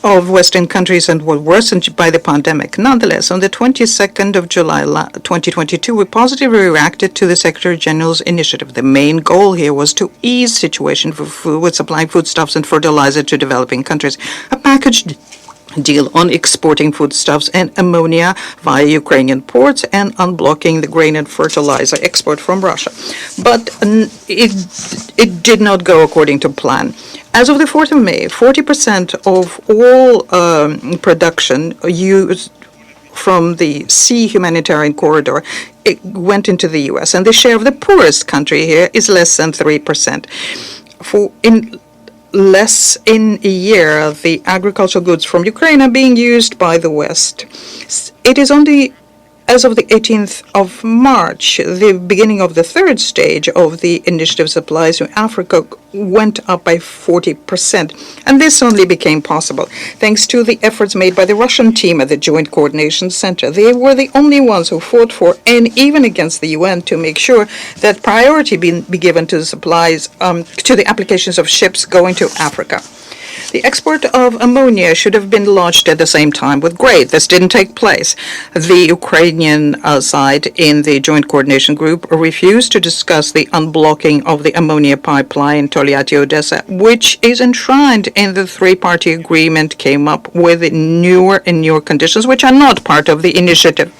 of Western countries and were worsened by the pandemic. Nonetheless, on the 22nd of July 2022, we positively reacted to the Secretary General's initiative. The main goal here was to ease situation for food with supplying foodstuffs and fertilizer to developing countries. A package deal on exporting foodstuffs and ammonia via Ukrainian ports and unblocking the grain and fertilizer export from Russia. But it did not go according to plan. As of the 4th of May, 40% of all production used from the sea humanitarian corridor it went into the U.S., and the share of the poorest country here is less than 3%. Less in a year, the agricultural goods from Ukraine are being used by the West. It is only as of the 18th of March, the beginning of the third stage of the initiative supplies to Africa went up by 40%. And this only became possible thanks to the efforts made by the Russian team at the Joint Coordination Center. They were the only ones who fought for and even against the UN to make sure that priority be given to the supplies, to the applications of ships going to Africa. The export of ammonia should have been launched at the same time with grain. This didn't take place. The Ukrainian side in the Joint Coordination Group refused to discuss the unblocking of the ammonia pipeline Tolyatti-Odessa, which is enshrined in the three-party agreement, came up with newer and newer conditions, which are not part of the initiative.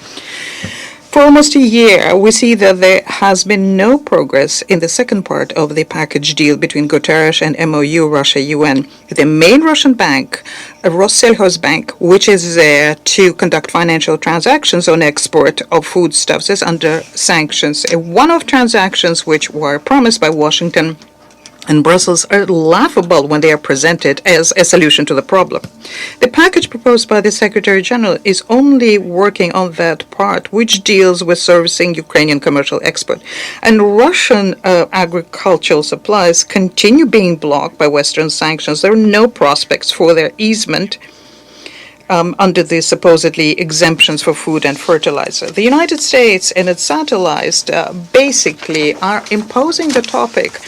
For almost a year, we see that there has been no progress in the second part of the package deal between Guterres and MOU Russia-UN. The main Russian bank, Rossельhozbank, which is there to conduct financial transactions on export of foodstuffs, is under sanctions. A one-off transactions which were promised by Washington and Brussels are laughable when they are presented as a solution to the problem. The package proposed by the Secretary General is only working on that part which deals with servicing Ukrainian commercial export. And Russian agricultural supplies continue being blocked by Western sanctions. There are no prospects for their easement under the supposedly exemptions for food and fertilizer. The United States and its satellites basically are imposing the topic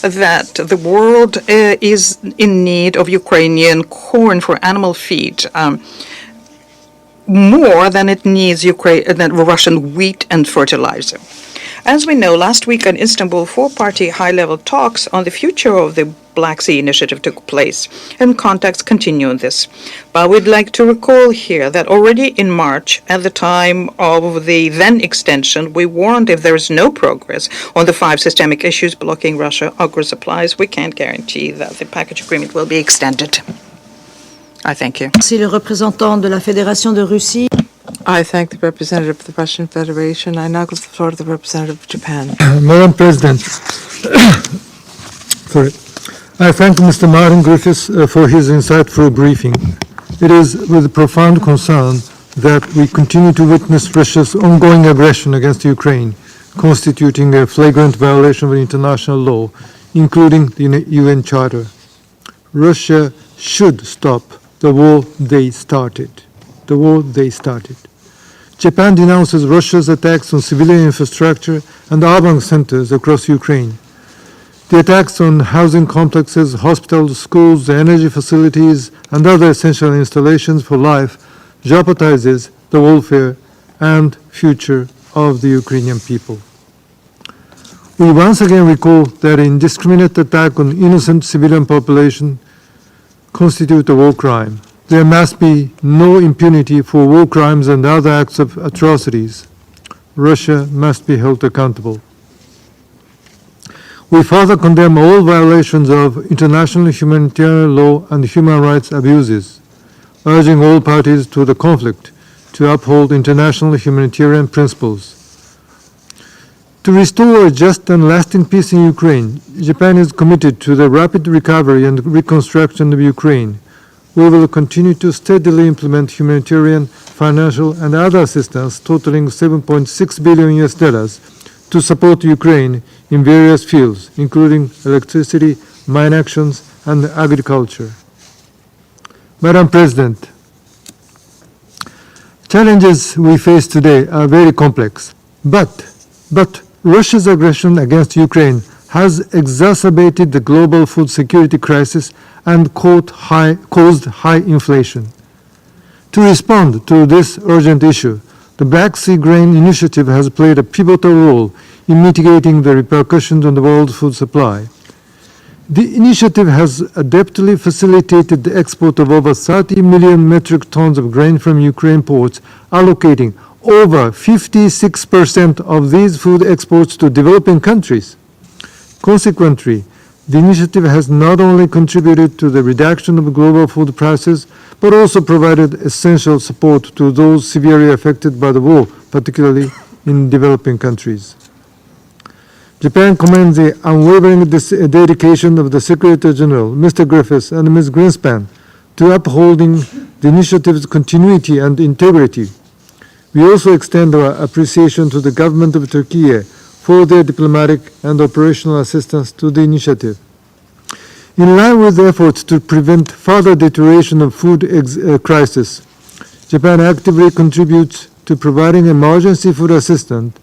that the world is in need of Ukrainian corn for animal feed more than it needs Russian wheat and fertilizer. As we know, last week in Istanbul, four-party high-level talks on the future of the Black Sea Initiative took place, and contacts continue on this. But we'd like to recall here that already in March, at the time of the then extension, we warned if there is no progress on the 5 systemic issues blocking Russia agro supplies, we can't guarantee that the package agreement will be extended. I thank you. C'est le représentant de la Fédération de Russie. I thank the representative of the Russian Federation. I now give the floor to the representative of Japan. Madam President, I thank Mr. Martin Griffiths for his insightful briefing. It is with profound concern that we continue to witness Russia's ongoing aggression against Ukraine, constituting a flagrant violation of international law, including the UN Charter. Russia should stop the war they started. Japan denounces Russia's attacks on civilian infrastructure and urban centers across Ukraine. The attacks on housing complexes, hospitals, schools, energy facilities, and other essential installations for life jeopardizes the welfare and future of the Ukrainian people. We once again recall that indiscriminate attack on innocent civilian population constitute a war crime. There must be no impunity for war crimes and other acts of atrocities. Russia must be held accountable. We further condemn all violations of international humanitarian law and human rights abuses, urging all parties to the conflict to uphold international humanitarian principles. To restore a just and lasting peace in Ukraine, Japan is committed to the rapid recovery and reconstruction of Ukraine. We will continue to steadily implement humanitarian, financial, and other assistance totaling $7.6 billion to support Ukraine in various fields, including electricity, mine actions, and agriculture. Madam President, challenges we face today are very complex, but Russia's aggression against Ukraine has exacerbated the global food security crisis and caused high inflation. To respond to this urgent issue, the Black Sea Grain Initiative has played a pivotal role in mitigating the repercussions on the world's food supply. The initiative has adeptly facilitated the export of over 30 million metric tons of grain from Ukraine ports, allocating over 56% of these food exports to developing countries. Consequently, the initiative has not only contributed to the reduction of global food prices, but also provided essential support to those severely affected by the war, particularly in developing countries. Japan commends the unwavering dedication of the Secretary General, Mr. Griffiths, and Ms. Greenspan to upholding the initiative's continuity and integrity. We also extend our appreciation to the government of Turkey for their diplomatic and operational assistance to the initiative. In line with the efforts to prevent further deterioration of food crisis, Japan actively contributes to providing emergency food assistance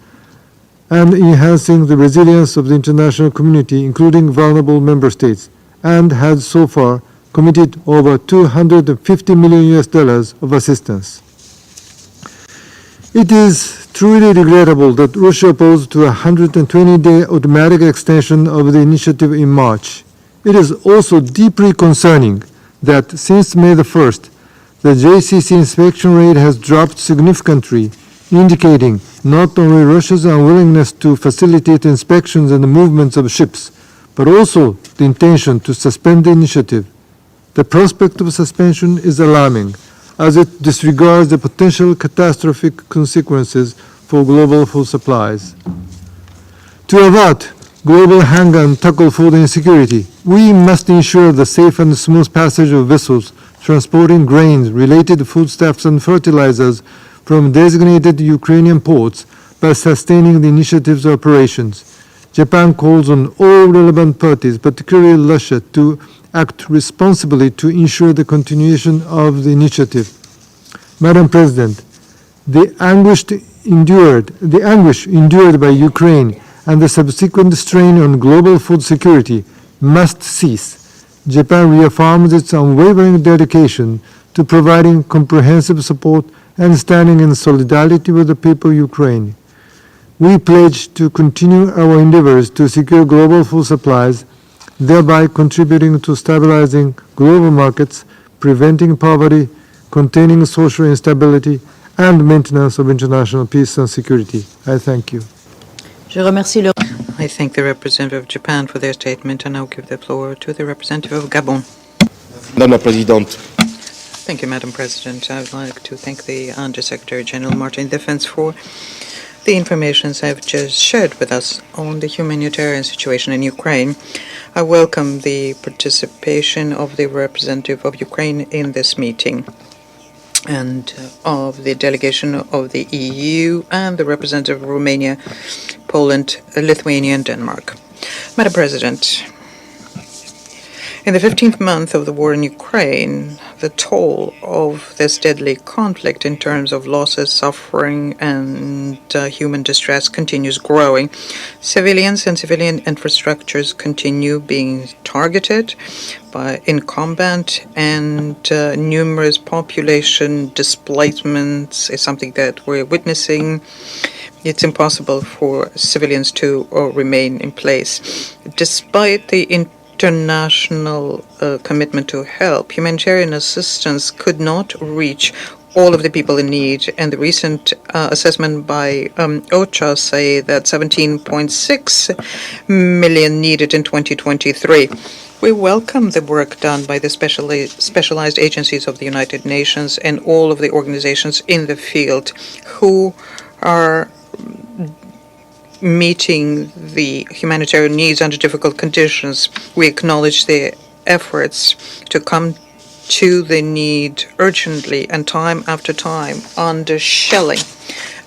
and enhancing the resilience of the international community, including vulnerable member states, and has so far committed over $250 million of assistance. It is truly regrettable that Russia opposed to a 120-day automatic extension of the initiative in March. It is also deeply concerning that since May the 1st, the JCC inspection rate has dropped significantly, indicating not only Russia's unwillingness to facilitate inspections and the movements of ships, but also the intention to suspend the initiative. The prospect of suspension is alarming, as it disregards the potential catastrophic consequences for global food supplies. To avert global hunger and tackle food insecurity, we must ensure the safe and smooth passage of vessels transporting grains, related foodstuffs, and fertilizers from designated Ukrainian ports by sustaining the initiative's operations. Japan calls on all relevant parties, particularly Russia, to act responsibly to ensure the continuation of the initiative. Madam President, the anguish endured by Ukraine and the subsequent strain on global food security must cease. Japan reaffirms its unwavering dedication to providing comprehensive support and standing in solidarity with the people of Ukraine. We pledge to continue our endeavors to secure global food supplies, thereby contributing to stabilizing global markets, preventing poverty, containing social instability, and maintenance of international peace and security. I thank you. Je remercie le... I thank the representative of Japan for their statement, and now give the floor to the representative of Gabon. Madame la Présidente, Thank you, Madam President. I would like to thank the Undersecretary General Martin Defense for the information they've just shared with us on the humanitarian situation in Ukraine. I welcome the participation of the representative of Ukraine in this meeting and of the delegation of the EU and the representative of Romania, Poland, Lithuania, and Denmark. Madam President, in the 15th month of the war in Ukraine, the toll of this deadly conflict in terms of losses, suffering, and human distress continues growing. Civilians and civilian infrastructures continue being targeted in combat, and numerous population displacements is something that we're witnessing. It's impossible for civilians to remain in place. Despite the international commitment to help, humanitarian assistance could not reach all of the people in need. And the recent assessment by OCHA say that 17.6 million needed in 2023. We welcome the work done by the specialized agencies of the United Nations and all of the organizations in the field who are meeting the humanitarian needs under difficult conditions. We acknowledge their efforts to come to the need urgently and time after time under shelling,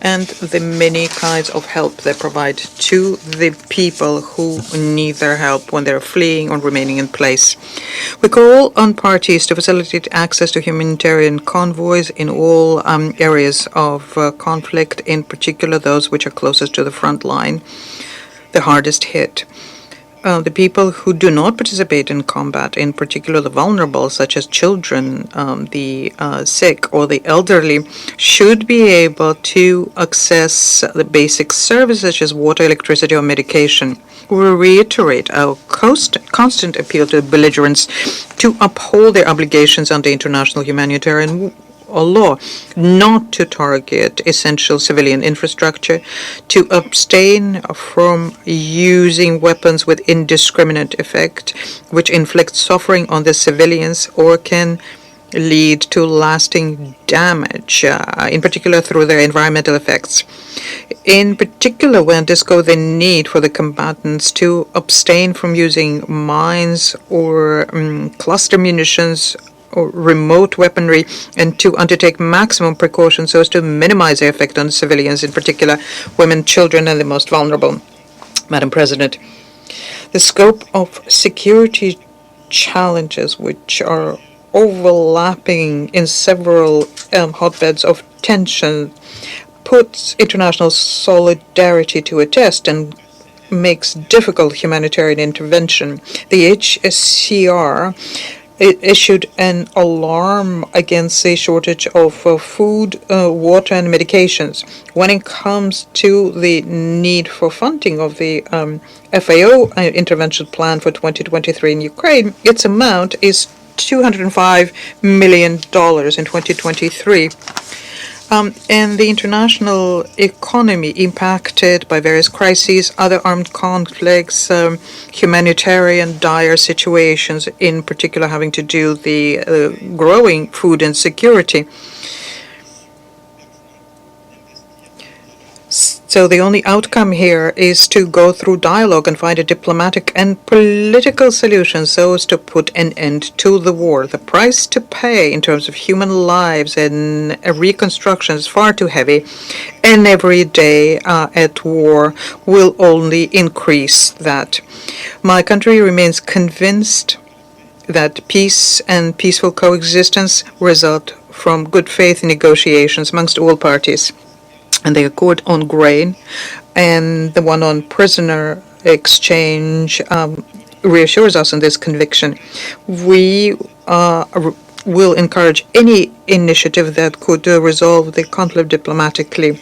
and the many kinds of help they provide to the people who need their help when they're fleeing or remaining in place. We call on parties to facilitate access to humanitarian convoys in all areas of conflict, in particular those which are closest to the front line, the hardest hit. The people who do not participate in combat, in particular the vulnerable, such as children, the sick, or the elderly, should be able to access the basic services such as water, electricity, or medication. We reiterate our constant appeal to belligerents to uphold their obligations under international humanitarian law, not to target essential civilian infrastructure, to abstain from using weapons with indiscriminate effect, which inflict suffering on the civilians or can lead to lasting damage, in particular through their environmental effects. In particular, we underscore the need for the combatants to abstain from using mines or cluster munitions or remote weaponry, and to undertake maximum precautions so as to minimize their effect on civilians, in particular women, children, and the most vulnerable. Madam President, the scope of security challenges, which are overlapping in several hotbeds of tension, puts international solidarity to a test and makes difficult humanitarian intervention. The HCR issued an alarm against a shortage of food, water, and medications. When it comes to the need for funding of the FAO intervention plan for 2023 in Ukraine, its amount is $205 million in 2023. And the international economy impacted by various crises, other armed conflicts, humanitarian dire situations, in particular having to do with the growing food insecurity. So the only outcome here is to go through dialogue and find a diplomatic and political solution so as to put an end to the war. The price to pay in terms of human lives and reconstruction is far too heavy, and every day at war will only increase that. My country remains convinced that peace and peaceful coexistence result from good faith negotiations amongst all parties. And the accord on grain and the one on prisoner exchange reassures us in this conviction. We will encourage any initiative that could resolve the conflict diplomatically.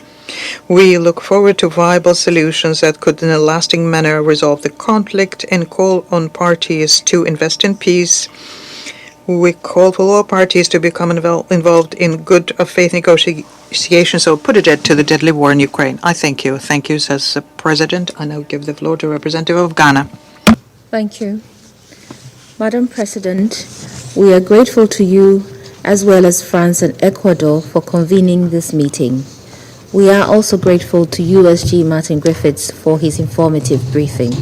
We look forward to viable solutions that could in a lasting manner resolve the conflict and call on parties to invest in peace. We call for all parties to become involved in good faith negotiations, so put a end to the deadly war in Ukraine. I thank you. Thank you, says the President. I now give the floor to representative of Ghana. Thank you. Madam President, we are grateful to you as well as France and Ecuador for convening this meeting. We are also grateful to USG Martin Griffiths for his informative briefing.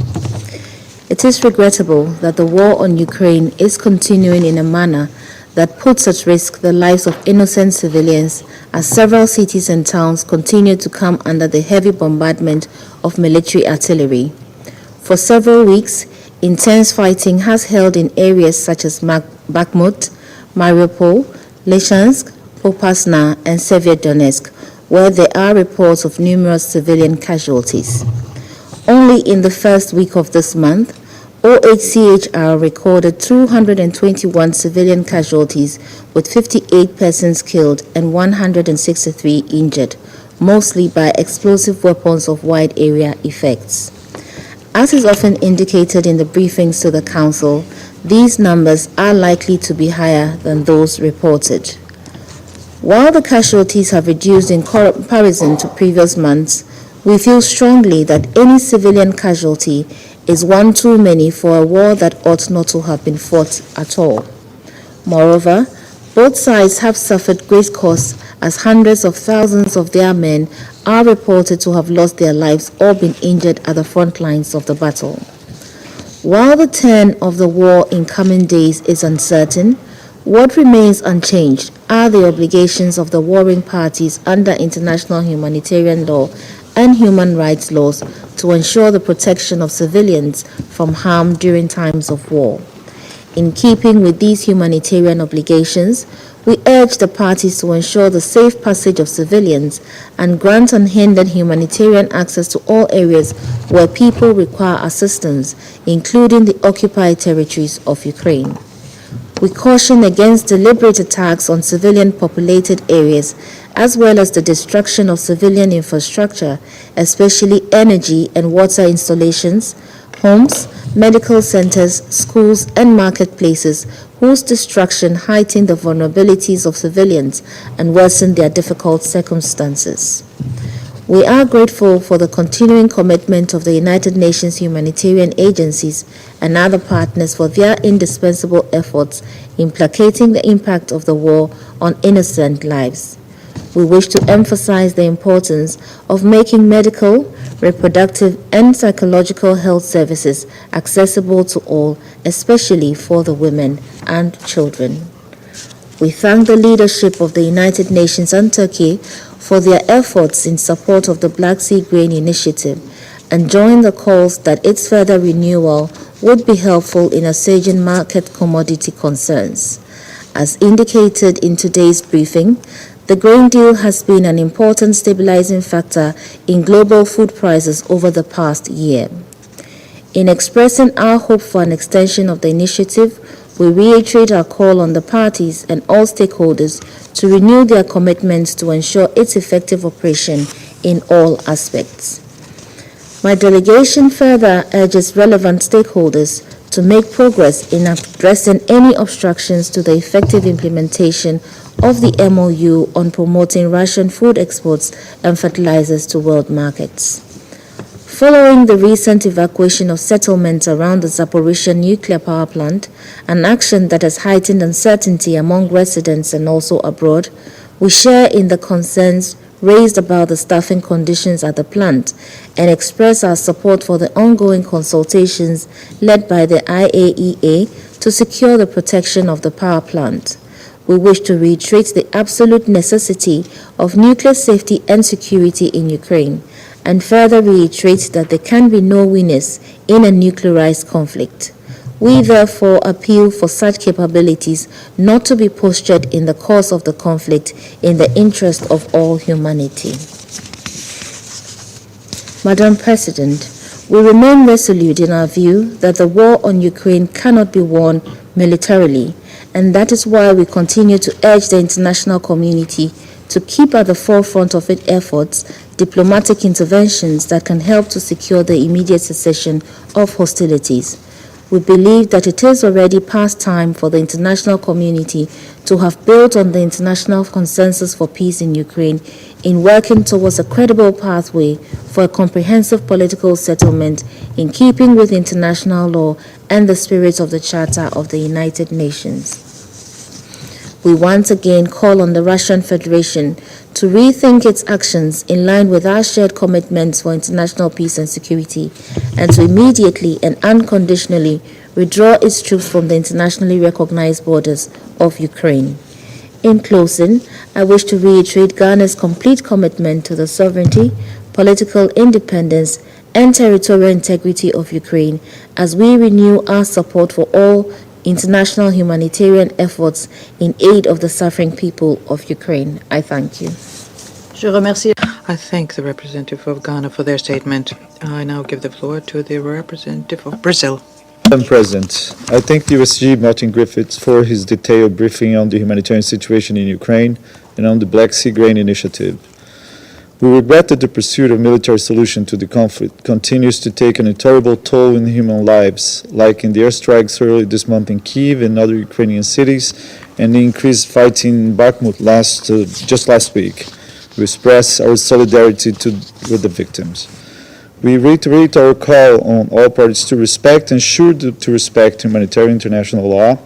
It is regrettable that the war on Ukraine is continuing in a manner that puts at risk the lives of innocent civilians as several cities and towns continue to come under the heavy bombardment of military artillery. For several weeks, intense fighting has held in areas such as Bakhmut, Mariupol, Lysychansk, Popasna, and Severodonetsk, where there are reports of numerous civilian casualties. Only in the first week of this month, OHCHR recorded 221 civilian casualties with 58 persons killed and 163 injured, mostly by explosive weapons of wide area effects. As is often indicated in the briefings to the Council, these numbers are likely to be higher than those reported. While the casualties have reduced in comparison to previous months, we feel strongly that any civilian casualty is one too many for a war that ought not to have been fought at all. Moreover, both sides have suffered great costs as hundreds of thousands of their men are reported to have lost their lives or been injured at the front lines of the battle. While the turn of the war in coming days is uncertain, what remains unchanged are the obligations of the warring parties under international humanitarian law and human rights laws to ensure the protection of civilians from harm during times of war. In keeping with these humanitarian obligations, we urge the parties to ensure the safe passage of civilians and grant unhindered humanitarian access to all areas where people require assistance, including the occupied territories of Ukraine. We caution against deliberate attacks on civilian populated areas, as well as the destruction of civilian infrastructure, especially energy and water installations, homes, medical centers, schools, and marketplaces, whose destruction heightened the vulnerabilities of civilians and worsened their difficult circumstances. We are grateful for the continuing commitment of the United Nations humanitarian agencies and other partners for their indispensable efforts in placating the impact of the war on innocent lives. We wish to emphasize the importance of making medical, reproductive, and psychological health services accessible to all, especially for the women and children. We thank the leadership of the United Nations and Turkey for their efforts in support of the Black Sea Grain Initiative and join the calls that its further renewal would be helpful in assuaging market commodity concerns. As indicated in today's briefing, the grain deal has been an important stabilizing factor in global food prices over the past year. In expressing our hope for an extension of the initiative, we reiterate our call on the parties and all stakeholders to renew their commitments to ensure its effective operation in all aspects. My delegation further urges relevant stakeholders to make progress in addressing any obstructions to the effective implementation of the MOU on promoting Russian food exports and fertilizers to world markets. Following the recent evacuation of settlements around the Zaporizhzhia nuclear power plant, an action that has heightened uncertainty among residents and also abroad, we share in the concerns raised about the staffing conditions at the plant and express our support for the ongoing consultations led by the IAEA to secure the protection of the power plant. We wish to reiterate the absolute necessity of nuclear safety and security in Ukraine, and further reiterate that there can be no winners in a nuclearized conflict. We therefore appeal for such capabilities not to be postured in the course of the conflict in the interest of all humanity. Madam President, we remain resolute in our view that the war on Ukraine cannot be won militarily, and that is why we continue to urge the international community to keep at the forefront of its efforts diplomatic interventions that can help to secure the immediate cessation of hostilities. We believe that it is already past time for the international community to have built on the international consensus for peace in Ukraine in working towards a credible pathway for a comprehensive political settlement in keeping with international law and the spirit of the Charter of the United Nations. We once again call on the Russian Federation to rethink its actions in line with our shared commitments for international peace and security, and to immediately and unconditionally withdraw its troops from the internationally recognized borders of Ukraine. In closing, I wish to reiterate Ghana's complete commitment to the sovereignty, political independence, and territorial integrity of Ukraine as we renew our support for all international humanitarian efforts in aid of the suffering people of Ukraine. I thank you. I thank the representative of Ghana for their statement. I now give the floor to the representative of Brazil. Madam President, I thank the USG Martin Griffiths for his detailed briefing on the humanitarian situation in Ukraine and on the Black Sea Grain Initiative. We regret that the pursuit of military solution to the conflict continues to take an intolerable toll in human lives, like in the airstrikes early this month in Kyiv and other Ukrainian cities, and the increased fighting in Bakhmut just last week. We express our solidarity with the victims. We reiterate our call on all parties to respect and to respect humanitarian international law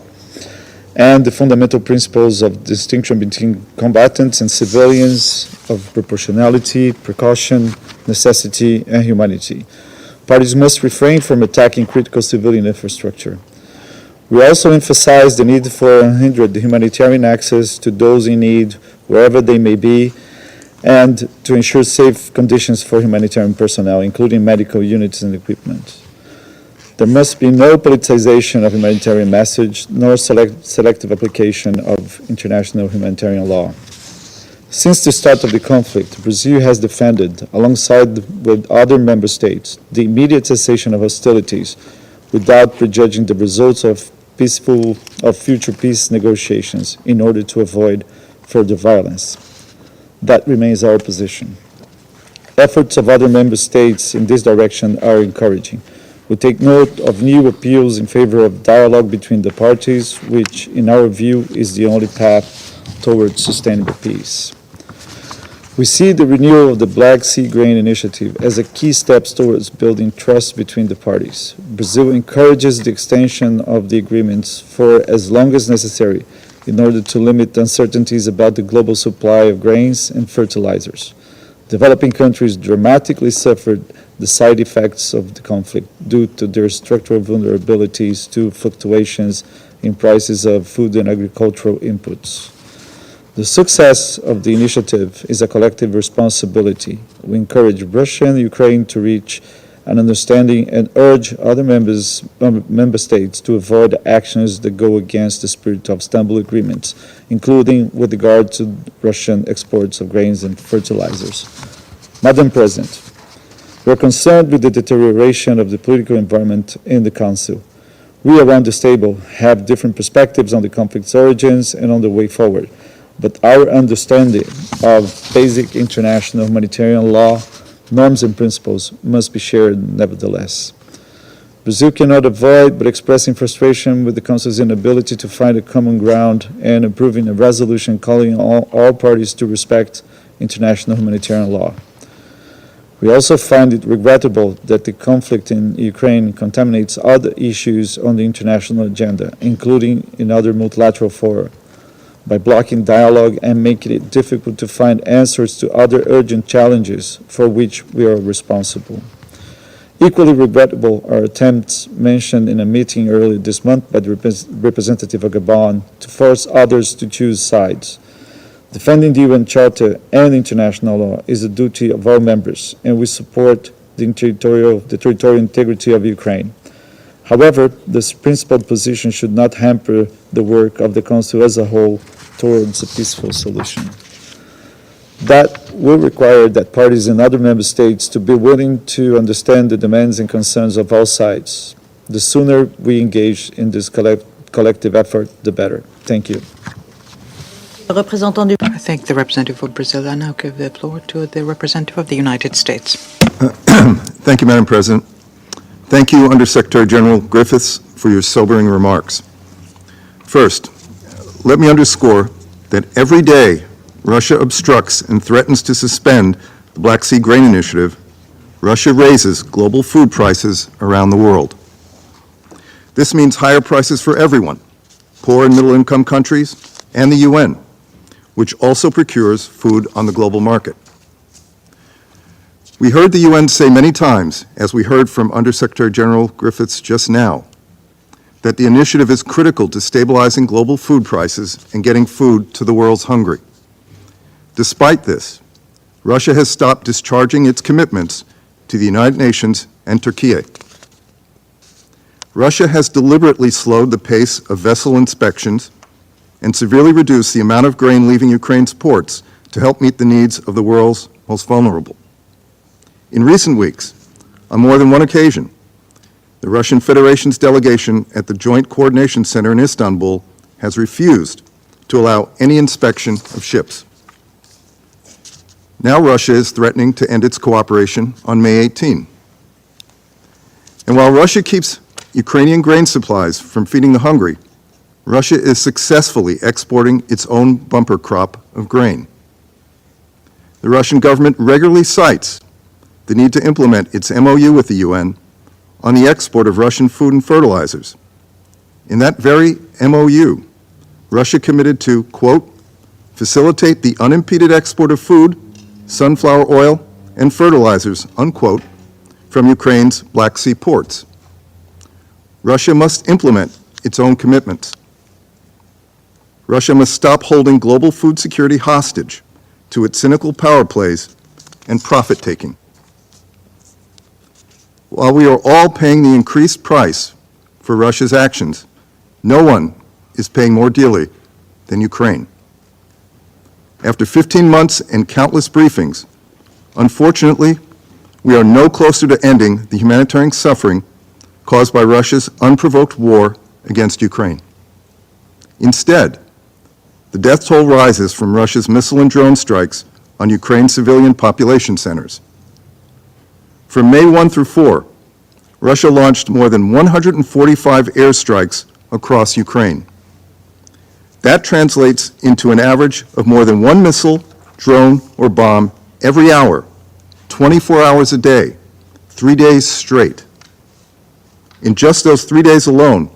and the fundamental principles of distinction between combatants and civilians, of proportionality, precaution, necessity, and humanity. Parties must refrain from attacking critical civilian infrastructure. We also emphasize the need for unhindered humanitarian access to those in need, wherever they may be, and to ensure safe conditions for humanitarian personnel, including medical units and equipment. There must be no politicization of humanitarian message, nor selective application of international humanitarian law. Since the start of the conflict, Brazil has defended, alongside with other member states, the immediate cessation of hostilities without prejudging the results of future peace negotiations in order to avoid further violence. That remains our position. Efforts of other member states in this direction are encouraging. We take note of new appeals in favor of dialogue between the parties, which, in our view, is the only path towards sustainable peace. We see the renewal of the Black Sea Grain Initiative as a key step towards building trust between the parties. Brazil encourages the extension of the agreements for as long as necessary in order to limit uncertainties about the global supply of grains and fertilizers. Developing countries dramatically suffered the side effects of the conflict due to their structural vulnerabilities to fluctuations in prices of food and agricultural inputs. The success of the initiative is a collective responsibility. We encourage Russia and Ukraine to reach an understanding and urge other member states to avoid actions that go against the spirit of Istanbul agreements, including with regard to Russian exports of grains and fertilizers. Madam President, we are concerned with the deterioration of the political environment in the Council. We around this table have different perspectives on the conflict's origins and on the way forward, but our understanding of basic international humanitarian law, norms and principles must be shared nevertheless. Brazil cannot avoid but expressing frustration with the Council's inability to find a common ground and approving a resolution calling on all parties to respect international humanitarian law. We also find it regrettable that the conflict in Ukraine contaminates other issues on the international agenda, including in other multilateral fora, by blocking dialogue and making it difficult to find answers to other urgent challenges for which we are responsible. Equally regrettable are attempts mentioned in a meeting earlier this month by the representative of Gabon to force others to choose sides. Defending the UN Charter and international law is a duty of all members, and we support the territorial integrity of Ukraine. However, this principled position should not hamper the work of the Council as a whole towards a peaceful solution. That will require that parties in other member states to be willing to understand the demands and concerns of all sides. The sooner we engage in this collective effort, the better. Thank you. I thank the representative of Brazil. I now give the floor to the representative of the United States. Thank you, Madam President. Thank you, Undersecretary General Griffiths, for your sobering remarks. First, let me underscore that every day Russia obstructs and threatens to suspend the Black Sea Grain Initiative, Russia raises global food prices around the world. This means higher prices for everyone, poor and middle-income countries, and the UN, which also procures food on the global market. We heard the UN say many times, as we heard from Undersecretary General Griffiths just now, that the initiative is critical to stabilizing global food prices and getting food to the world's hungry. Despite this, Russia has stopped discharging its commitments to the United Nations and Turkey. Russia has deliberately slowed the pace of vessel inspections and severely reduced the amount of grain leaving Ukraine's ports to help meet the needs of the world's most vulnerable. In recent weeks, on more than one occasion, the Russian Federation's delegation at the Joint Coordination Center in Istanbul has refused to allow any inspection of ships. Now Russia is threatening to end its cooperation on May 18. And while Russia keeps Ukrainian grain supplies from feeding the hungry, Russia is successfully exporting its own bumper crop of grain. The Russian government regularly cites the need to implement its MOU with the UN on the export of Russian food and fertilizers. In that very MOU, Russia committed to, quote, facilitate the unimpeded export of food, sunflower oil, and fertilizers, unquote, from Ukraine's Black Sea ports. Russia must implement its own commitments. Russia must stop holding global food security hostage to its cynical power plays and profit-taking. While we are all paying the increased price for Russia's actions, no one is paying more dearly than Ukraine. After 15 months and countless briefings, unfortunately, we are no closer to ending the humanitarian suffering caused by Russia's unprovoked war against Ukraine. Instead, the death toll rises from Russia's missile and drone strikes on Ukraine's civilian population centers. From May 1 through 4, Russia launched more than 145 airstrikes across Ukraine. That translates into an average of more than one missile, drone, or bomb every hour, 24 hours a day, 3 days straight. In just those 3 days alone,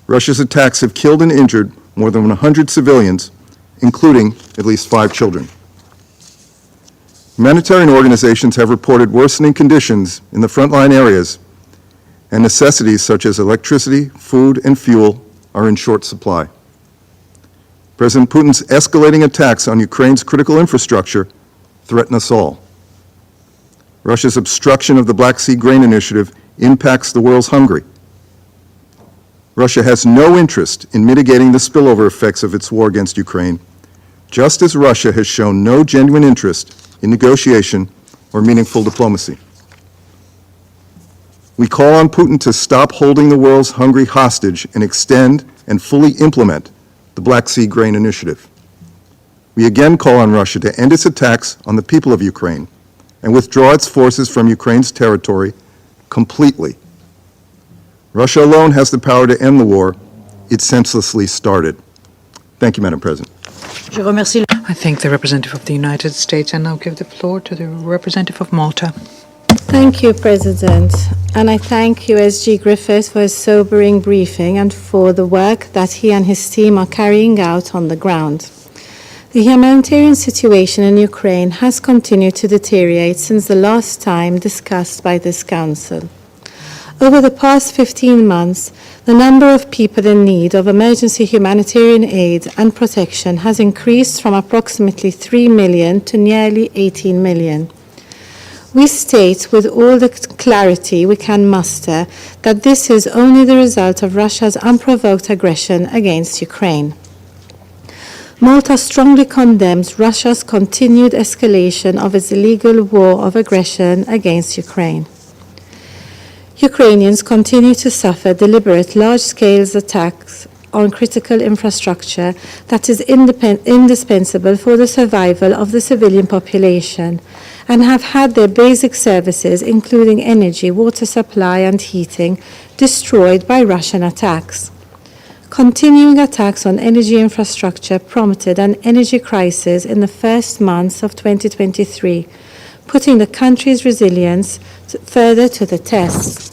Russia's attacks have killed and injured more than 100 civilians, including at least 5 children. Humanitarian organizations have reported worsening conditions in the frontline areas, and necessities such as electricity, food, and fuel are in short supply. President Putin's escalating attacks on Ukraine's critical infrastructure threaten us all. Russia's obstruction of the Black Sea Grain Initiative impacts the world's hungry. Russia has no interest in mitigating the spillover effects of its war against Ukraine, just as Russia has shown no genuine interest in negotiation or meaningful diplomacy. We call on Putin to stop holding the world's hungry hostage and extend and fully implement the Black Sea Grain Initiative. We again call on Russia to end its attacks on the people of Ukraine and withdraw its forces from Ukraine's territory completely. Russia alone has the power to end the war it senselessly started. Thank you, Madam President. I thank the representative of the United States and now give the floor to the representative of Malta. Thank you, President, and I thank USG Griffiths for his sobering briefing and for the work that he and his team are carrying out on the ground. The humanitarian situation in Ukraine has continued to deteriorate since the last time discussed by this Council. Over the past 15 months, the number of people in need of emergency humanitarian aid and protection has increased from approximately 3 million to nearly 18 million. We state with all the clarity we can muster that this is only the result of Russia's unprovoked aggression against Ukraine. Malta strongly condemns Russia's continued escalation of its illegal war of aggression against Ukraine. Ukrainians continue to suffer deliberate large-scale attacks on critical infrastructure that is indispensable for the survival of the civilian population, and have had their basic services, including energy, water supply, and heating, destroyed by Russian attacks. Continuing attacks on energy infrastructure prompted an energy crisis in the first months of 2023, putting the country's resilience further to the test.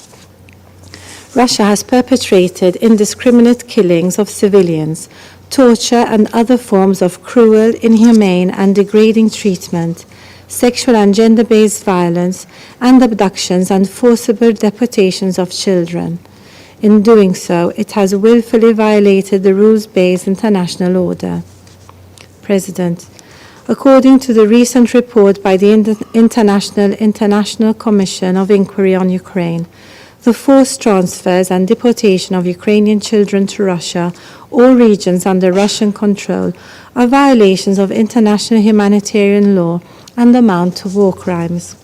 Russia has perpetrated indiscriminate killings of civilians, torture and other forms of cruel, inhumane and degrading treatment, sexual and gender-based violence, and abductions and forcible deportations of children. In doing so, it has willfully violated the rules-based international order. President, according to the recent report by the International Commission of Inquiry on Ukraine, the forced transfers and deportation of Ukrainian children to Russia or regions under Russian control are violations of international humanitarian law and amount to war crimes.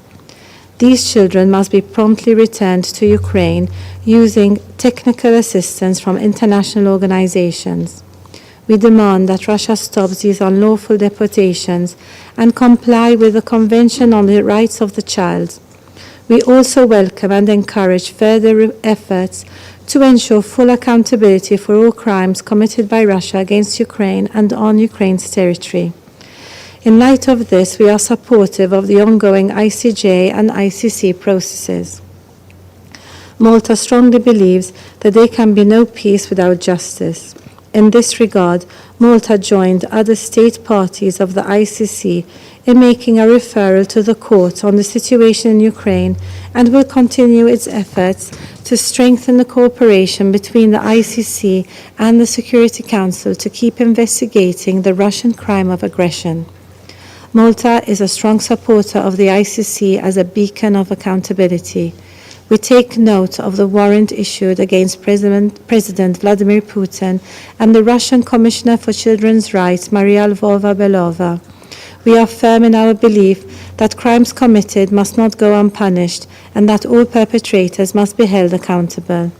These children must be promptly returned to Ukraine using technical assistance from international organizations. we demand that Russia stops these unlawful deportations and comply with the Convention on the Rights of the Child. We also welcome and encourage further efforts to ensure full accountability for all crimes committed by Russia against Ukraine and on Ukraine's territory. In light of this, we are supportive of the ongoing ICJ and ICC processes. Malta strongly believes that there can be no peace without justice. In this regard, Malta joined other state parties of the ICC in making a referral to the court on the situation in Ukraine and will continue its efforts to strengthen the cooperation between the ICC and the Security Council to keep investigating the Russian crime of aggression. Malta is a strong supporter of the ICC as a beacon of accountability. We take note of the warrant issued against President Vladimir Putin and the Russian Commissioner for Children's Rights, Maria Lvova-Belova. We are firm in our belief that crimes committed must not go unpunished and that all perpetrators must be held accountable.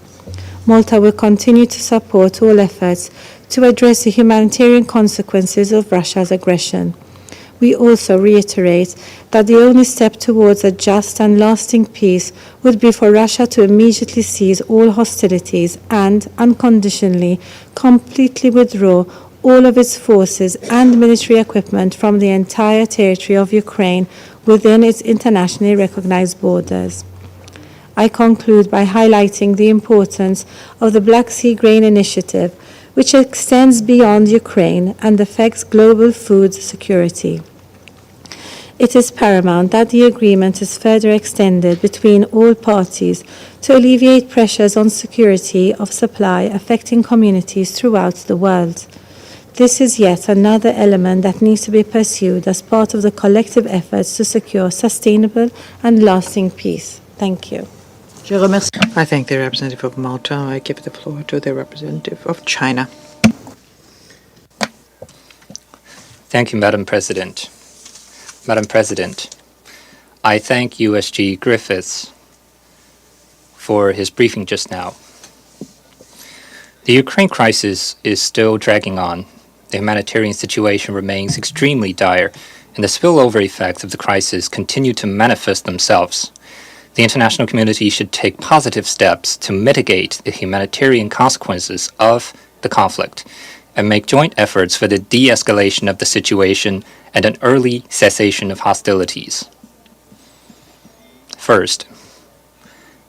Malta will continue to support all efforts to address the humanitarian consequences of Russia's aggression. We also reiterate that the only step towards a just and lasting peace would be for Russia to immediately cease all hostilities and, unconditionally, completely withdraw all of its forces and military equipment from the entire territory of Ukraine within its internationally recognized borders. I conclude by highlighting the importance of the Black Sea Grain Initiative, which extends beyond Ukraine and affects global food security. It is paramount that the agreement is further extended between all parties to alleviate pressures on security of supply affecting communities throughout the world. This is yet another element that needs to be pursued as part of the collective efforts to secure sustainable and lasting peace. Thank you. I thank the representative of Malta. I give the floor to the representative of China. Thank you, Madam President. Madam President, I thank USG Griffiths for his briefing just now. The Ukraine crisis is still dragging on. The humanitarian situation remains extremely dire, and the spillover effects of the crisis continue to manifest themselves. The international community should take positive steps to mitigate the humanitarian consequences of the conflict and make joint efforts for the de-escalation of the situation and an early cessation of hostilities. First,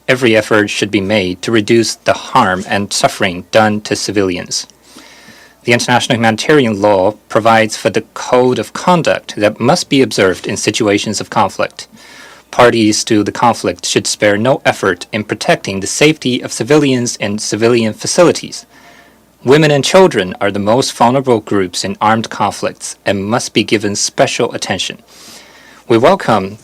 every effort should be made to reduce the harm and suffering done to civilians. The international humanitarian law provides for the code of conduct that must be observed in situations of conflict. Parties to the conflict should spare no effort in protecting the safety of civilians and civilian facilities. Women and children are the most vulnerable groups in armed conflicts and must be given special attention. We welcome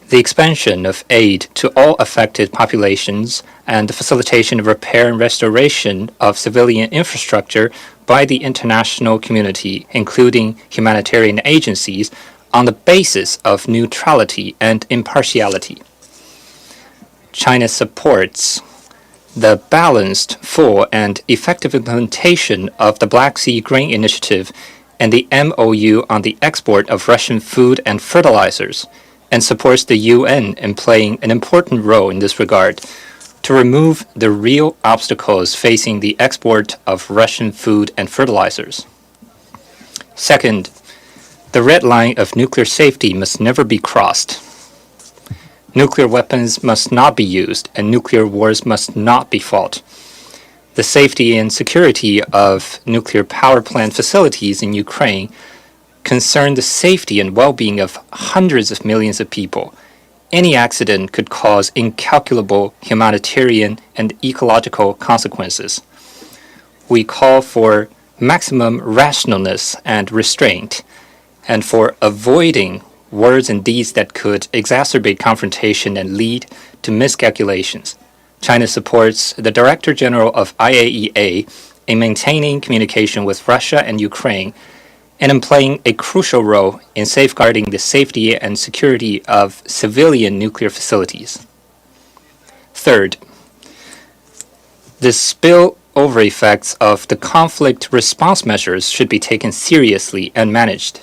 the expansion of aid to all affected populations and the facilitation of repair and restoration of civilian infrastructure by the international community, including humanitarian agencies, on the basis of neutrality and impartiality. China supports the balanced, full, and effective implementation of the Black Sea Grain Initiative and the MOU on the export of Russian food and fertilizers, and supports the UN in playing an important role in this regard to remove the real obstacles facing the export of Russian food and fertilizers. Second, the red line of nuclear safety must never be crossed. Nuclear weapons must not be used, and nuclear wars must not be fought. The safety and security of nuclear power plant facilities in Ukraine concern the safety and well-being of hundreds of millions of people. Any accident could cause incalculable humanitarian and ecological consequences. We call for maximum rationalness and restraint, and for avoiding words and deeds that could exacerbate confrontation and lead to miscalculations. China supports the Director General of IAEA in maintaining communication with Russia and Ukraine and in playing a crucial role in safeguarding the safety and security of civilian nuclear facilities. Third, the spillover effects of the conflict response measures should be taken seriously and managed.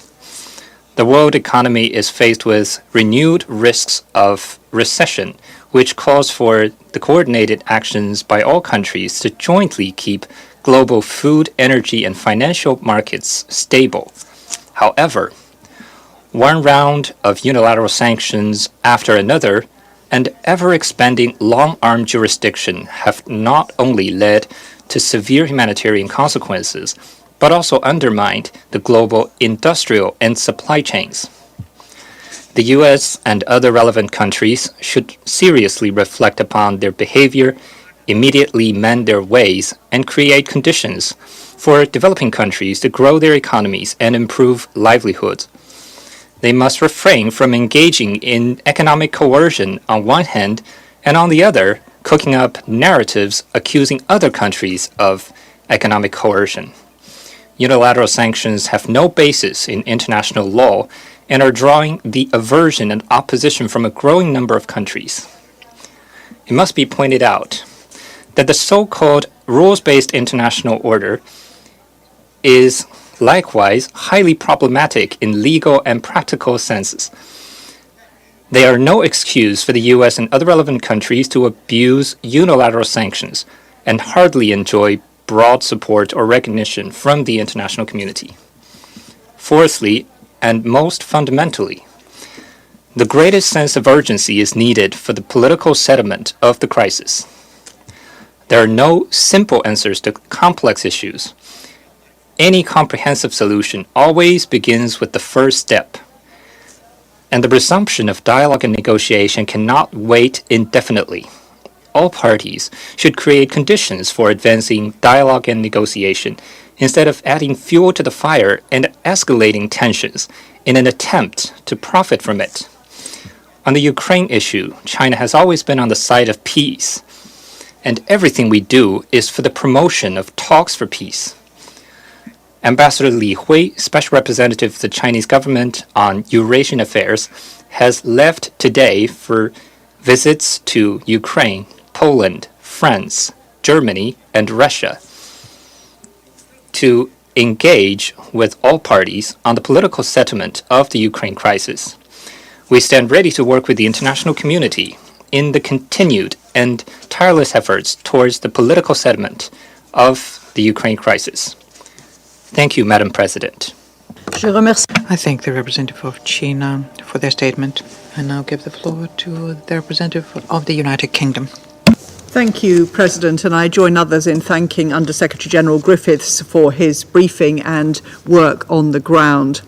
The world economy is faced with renewed risks of recession, which calls for the coordinated actions by all countries to jointly keep global food, energy, and financial markets stable. However, one round of unilateral sanctions after another and ever-expanding long-arm jurisdiction have not only led to severe humanitarian consequences, but also undermined the global industrial and supply chains. The US and other relevant countries should seriously reflect upon their behavior, immediately mend their ways, and create conditions for developing countries to grow their economies and improve livelihoods. They must refrain from engaging in economic coercion on one hand, and on the other, cooking up narratives accusing other countries of economic coercion. Unilateral sanctions have no basis in international law and are drawing the aversion and opposition from a growing number of countries. It must be pointed out that the so-called rules-based international order is likewise highly problematic in legal and practical senses. They are no excuse for the US and other relevant countries to abuse unilateral sanctions and hardly enjoy broad support or recognition from the international community. Fourthly, and most fundamentally, the greatest sense of urgency is needed for the political settlement of the crisis. There are no simple answers to complex issues. Any comprehensive solution always begins with the first step, and the resumption of dialogue and negotiation cannot wait indefinitely. All parties should create conditions for advancing dialogue and negotiation instead of adding fuel to the fire and escalating tensions in an attempt to profit from it. On the Ukraine issue, China has always been on the side of peace, and everything we do is for the promotion of talks for peace. Ambassador Li Hui, Special Representative of the Chinese government on Eurasian affairs, has left today for visits to Ukraine, Poland, France, Germany, and Russia to engage with all parties on the political settlement of the Ukraine crisis. We stand ready to work with the international community in the continued and tireless efforts towards the political settlement of the Ukraine crisis. Thank you, Madam President. I thank the representative of China for their statement. I now give the floor to the representative of the United Kingdom. Thank you, President, and I join others in thanking Under-Secretary General Griffiths for his briefing and work on the ground.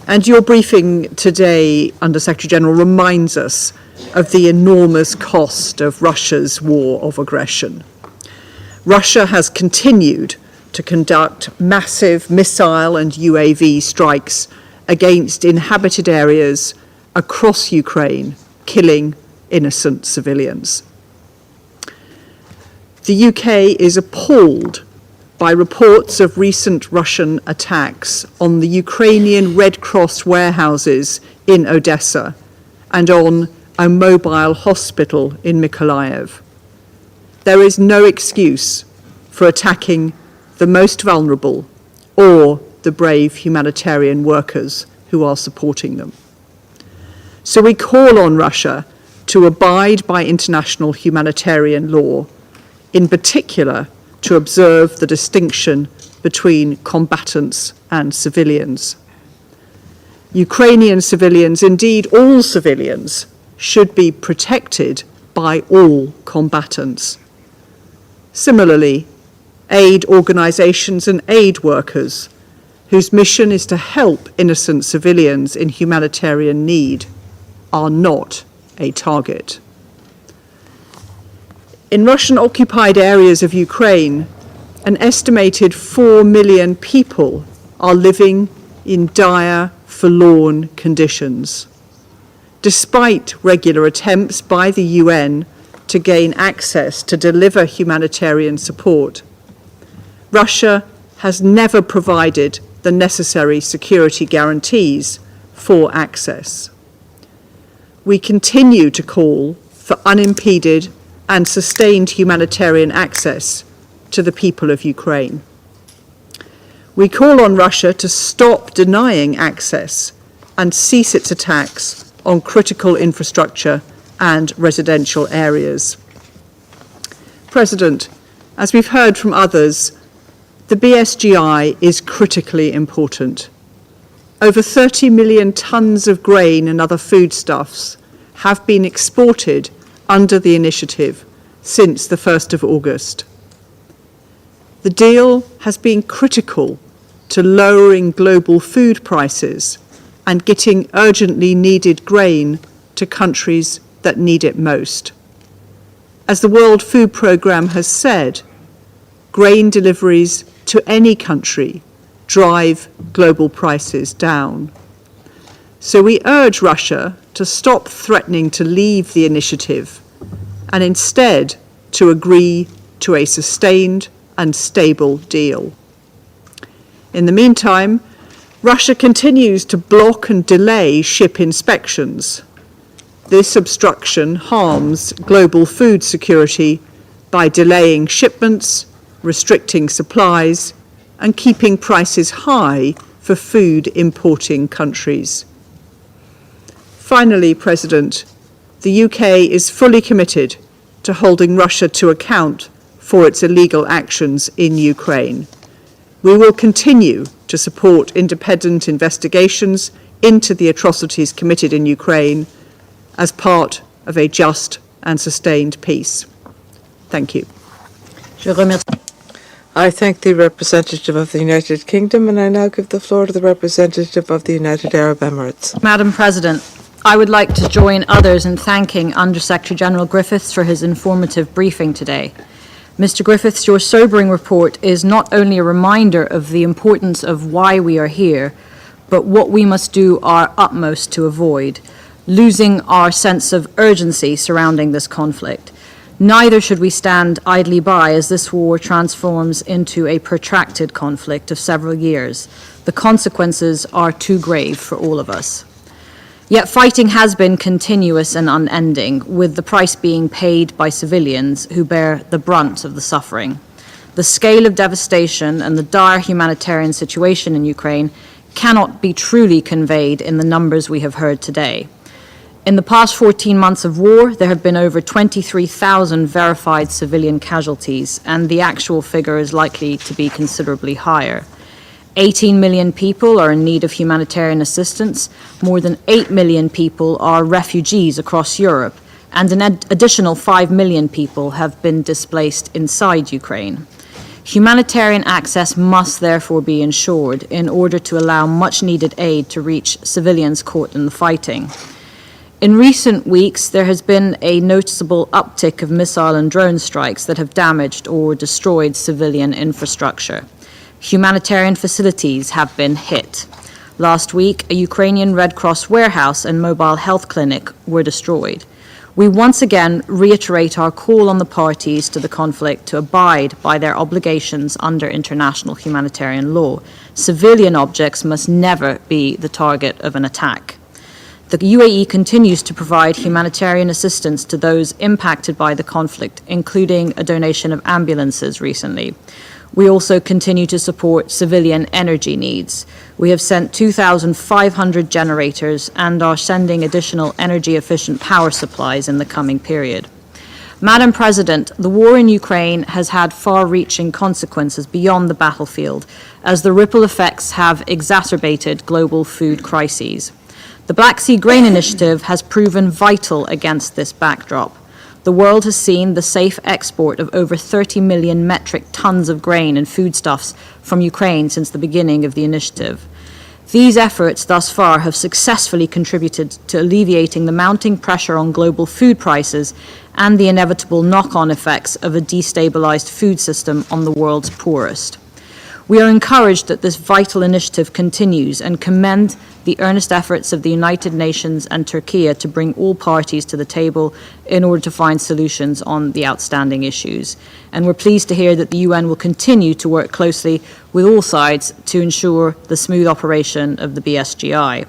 And your briefing today, Under-Secretary General, reminds us of the enormous cost of Russia's war of aggression. Russia has continued to conduct massive missile and UAV strikes against inhabited areas across Ukraine, killing innocent civilians. The UK is appalled by reports of recent Russian attacks on the Ukrainian Red Cross warehouses in Odessa and on a mobile hospital in Mykolaiv. There is no excuse for attacking the most vulnerable or the brave humanitarian workers who are supporting them. So we call on Russia to abide by international humanitarian law, in particular to observe the distinction between combatants and civilians. Ukrainian civilians, indeed all civilians, should be protected by all combatants. Similarly, aid organisations and aid workers, whose mission is to help innocent civilians in humanitarian need, are not a target. In Russian-occupied areas of Ukraine, an estimated 4 million people are living in dire, forlorn conditions. Despite regular attempts by the UN to gain access to deliver humanitarian support, Russia has never provided the necessary security guarantees for access. We continue to call for unimpeded and sustained humanitarian access to the people of Ukraine. We call on Russia to stop denying access and cease its attacks on critical infrastructure and residential areas. President, as we've heard from others, the BSGI is critically important. Over 30 million tonnes of grain and other foodstuffs have been exported under the initiative since the 1st of August. The deal has been critical to lowering global food prices and getting urgently needed grain to countries that need it most. As the World Food Programme has said, grain deliveries to any country drive global prices down. So we urge Russia to stop threatening to leave the initiative and instead to agree to a sustained and stable deal. In the meantime, Russia continues to block and delay ship inspections. This obstruction harms global food security by delaying shipments, restricting supplies, and keeping prices high for food importing countries. Finally, President, the UK is fully committed to holding Russia to account for its illegal actions in Ukraine. We will continue to support independent investigations into the atrocities committed in Ukraine as part of a just and sustained peace. Thank you. I thank the representative of the United Kingdom, and I now give the floor to the representative of the United Arab Emirates. Madam President, I would like to join others in thanking Under-Secretary General Griffiths for his informative briefing today. Mr. Griffiths, your sobering report is not only a reminder of the importance of why we are here, but what we must do our utmost to avoid, losing our sense of urgency surrounding this conflict. Neither should we stand idly by as this war transforms into a protracted conflict of several years. The consequences are too grave for all of us. Yet fighting has been continuous and unending, with the price being paid by civilians who bear the brunt of the suffering. The scale of devastation and the dire humanitarian situation in Ukraine cannot be truly conveyed in the numbers we have heard today. In the past 14 months of war, there have been over 23,000 verified civilian casualties, and the actual figure is likely to be considerably higher. 18 million people are in need of humanitarian assistance, more than 8 million people are refugees across Europe, and an additional 5 million people have been displaced inside Ukraine. Humanitarian access must therefore be ensured in order to allow much-needed aid to reach civilians caught in the fighting. In recent weeks, there has been a noticeable uptick of missile and drone strikes that have damaged or destroyed civilian infrastructure. Humanitarian facilities have been hit. Last week, a Ukrainian Red Cross warehouse and mobile health clinic were destroyed. We once again reiterate our call on the parties to the conflict to abide by their obligations under international humanitarian law. Civilian objects must never be the target of an attack. The UAE continues to provide humanitarian assistance to those impacted by the conflict, including a donation of ambulances recently. We also continue to support civilian energy needs. We have sent 2,500 generators and are sending additional energy-efficient power supplies in the coming period. Madam President, the war in Ukraine has had far-reaching consequences beyond the battlefield, as the ripple effects have exacerbated global food crises. The Black Sea Grain Initiative has proven vital against this backdrop. The world has seen the safe export of over 30 million metric tons of grain and foodstuffs from Ukraine since the beginning of the initiative. These efforts thus far have successfully contributed to alleviating the mounting pressure on global food prices and the inevitable knock-on effects of a destabilized food system on the world's poorest. We are encouraged that this vital initiative continues and commend the earnest efforts of the United Nations and Turkey to bring all parties to the table in order to find solutions on the outstanding issues. And we're pleased to hear that the UN will continue to work closely with all sides to ensure the smooth operation of the BSGI.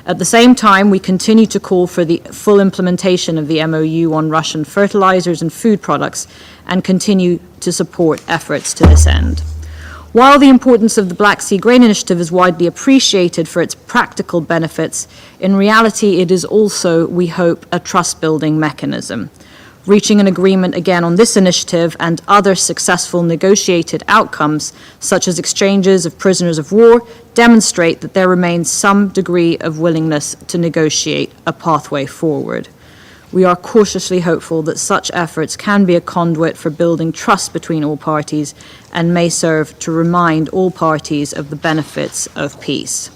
At the same time, we continue to call for the full implementation of the MOU on Russian fertilizers and food products and continue to support efforts to this end. While the importance of the Black Sea Grain Initiative is widely appreciated for its practical benefits, in reality it is also, we hope, a trust-building mechanism. Reaching an agreement again on this initiative and other successful negotiated outcomes, such as exchanges of prisoners of war, demonstrate that there remains some degree of willingness to negotiate a pathway forward. We are cautiously hopeful that such efforts can be a conduit for building trust between all parties and may serve to remind all parties of the benefits of peace.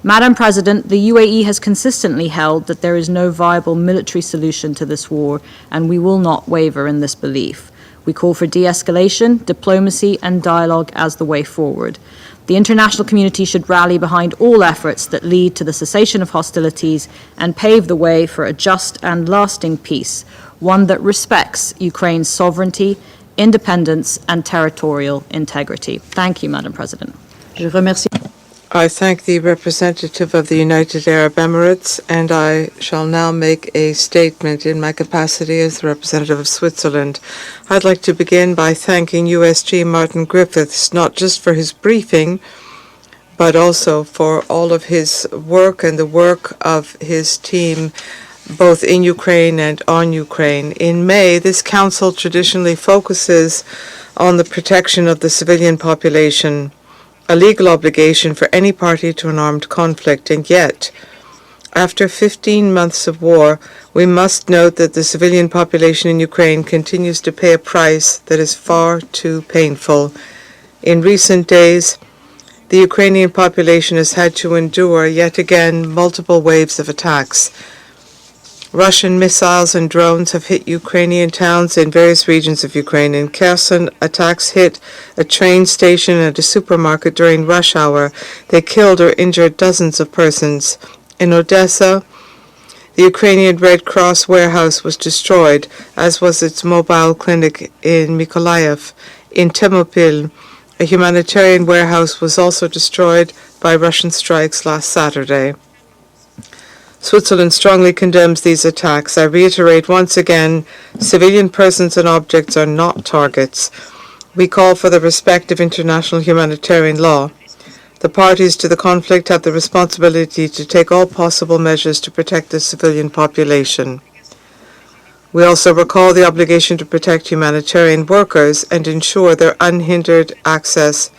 Madam President, the UAE has consistently held that there is no viable military solution to this war, and we will not waver in this belief. We call for de-escalation, diplomacy, and dialogue as the way forward. The international community should rally behind all efforts that lead to the cessation of hostilities and pave the way for a just and lasting peace, one that respects Ukraine's sovereignty, independence, and territorial integrity. Thank you, Madam President. Je remercie. I thank the representative of the United Arab Emirates, and I shall now make a statement in my capacity as the representative of Switzerland. I'd like to begin by thanking USG Martin Griffiths, not just for his briefing, but also for all of his work and the work of his team, both in Ukraine and on Ukraine. In May, this council traditionally focuses on the protection of the civilian population, a legal obligation for any party to an armed conflict, and yet, after 15 months of war, we must note that the civilian population in Ukraine continues to pay a price that is far too painful. In recent days, the Ukrainian population has had to endure, yet again, multiple waves of attacks. Russian missiles and drones have hit Ukrainian towns in various regions of Ukraine. In Kherson, attacks hit a train station and a supermarket during rush hour. They killed or injured dozens of persons. In Odessa, the Ukrainian Red Cross warehouse was destroyed, as was its mobile clinic in Mykolaiv. In Thermopyl, a humanitarian warehouse was also destroyed by Russian strikes last Saturday. Switzerland strongly condemns these attacks. I reiterate once again, civilian persons and objects are not targets. We call for the respect of international humanitarian law. The parties to the conflict have the responsibility to take all possible measures to protect the civilian population. We also recall the obligation to protect humanitarian workers and ensure their unhindered access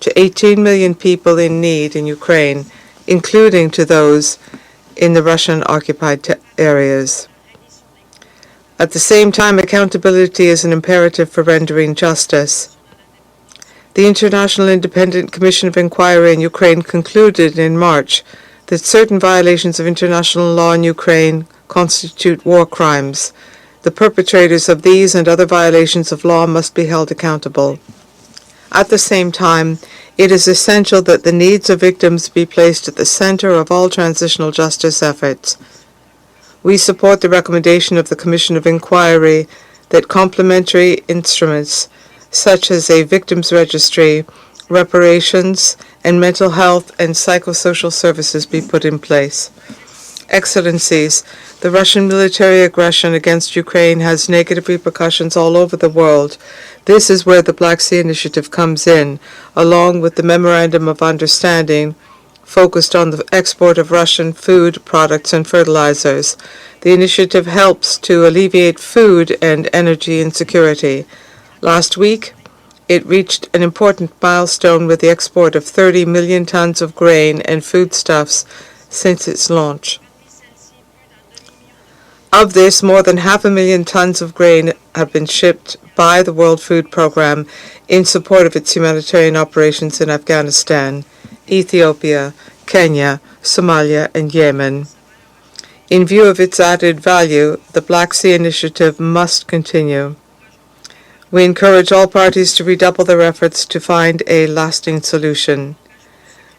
to 18 million people in need in Ukraine, including to those in the Russian-occupied areas. At the same time, accountability is an imperative for rendering justice. The International Independent Commission of Inquiry in Ukraine concluded in March that certain violations of international law in Ukraine constitute war crimes. The perpetrators of these and other violations of law must be held accountable. At the same time, it is essential that the needs of victims be placed at the center of all transitional justice efforts. We support the recommendation of the Commission of Inquiry that complementary instruments such as a victims registry, reparations, and mental health and psychosocial services be put in place. Excellencies, the Russian military aggression against Ukraine has negative repercussions all over the world. This is where the Black Sea Initiative comes in, along with the Memorandum of Understanding focused on the export of Russian food products and fertilizers. The initiative helps to alleviate food and energy insecurity. Last week, it reached an important milestone with the export of 30 million tons of grain and foodstuffs since its launch. Of this, more than 500,000 tons of grain have been shipped by the World Food Programme in support of its humanitarian operations in Afghanistan, Ethiopia, Kenya, Somalia, and Yemen. In view of its added value, the Black Sea Initiative must continue. We encourage all parties to redouble their efforts to find a lasting solution.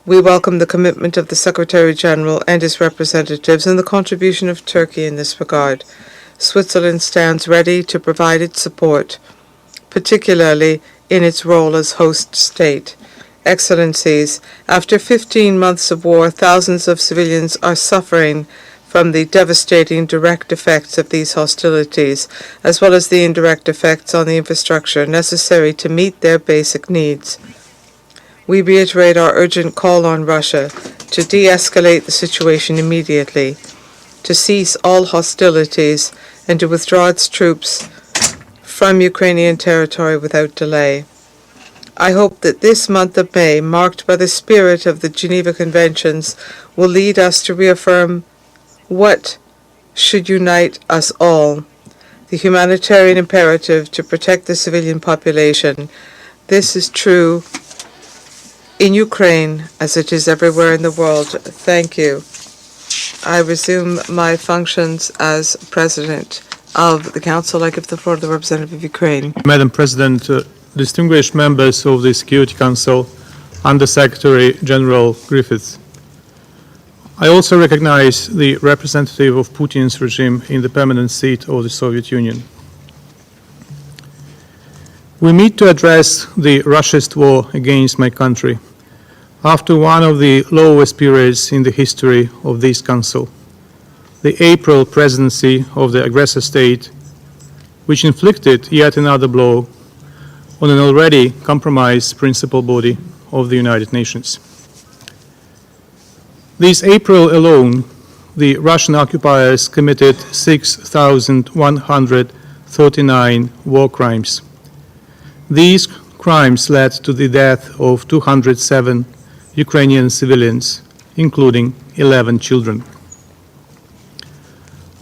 We welcome the commitment of the Secretary-General and his representatives and the contribution of Turkey in this regard. Switzerland stands ready to provide its support, particularly in its role as host state. Excellencies, after 15 months of war, thousands of civilians are suffering from the devastating direct effects of these hostilities, as well as the indirect effects on the infrastructure necessary to meet their basic needs. We reiterate our urgent call on Russia to de-escalate the situation immediately, to cease all hostilities, and to withdraw its troops from Ukrainian territory without delay. I hope that this month of May, marked by the spirit of the Geneva Conventions, will lead us to reaffirm what should unite us all: the humanitarian imperative to protect the civilian population. This is true in Ukraine as it is everywhere in the world. Thank you. I resume my functions as President of the Council. I give the floor to the representative of Ukraine. Madam President, distinguished members of the Security Council, Under Secretary General Griffiths. I also recognize the representative of Putin's regime in the permanent seat of the Soviet Union. We meet to address the Russian war against my country after one of the lowest periods in the history of this Council, the April presidency of the aggressor state, which inflicted yet another blow on an already compromised principal body of the United Nations. This April alone, the Russian occupiers committed 6,139 war crimes. These crimes led to the death of 207 Ukrainian civilians, including 11 children.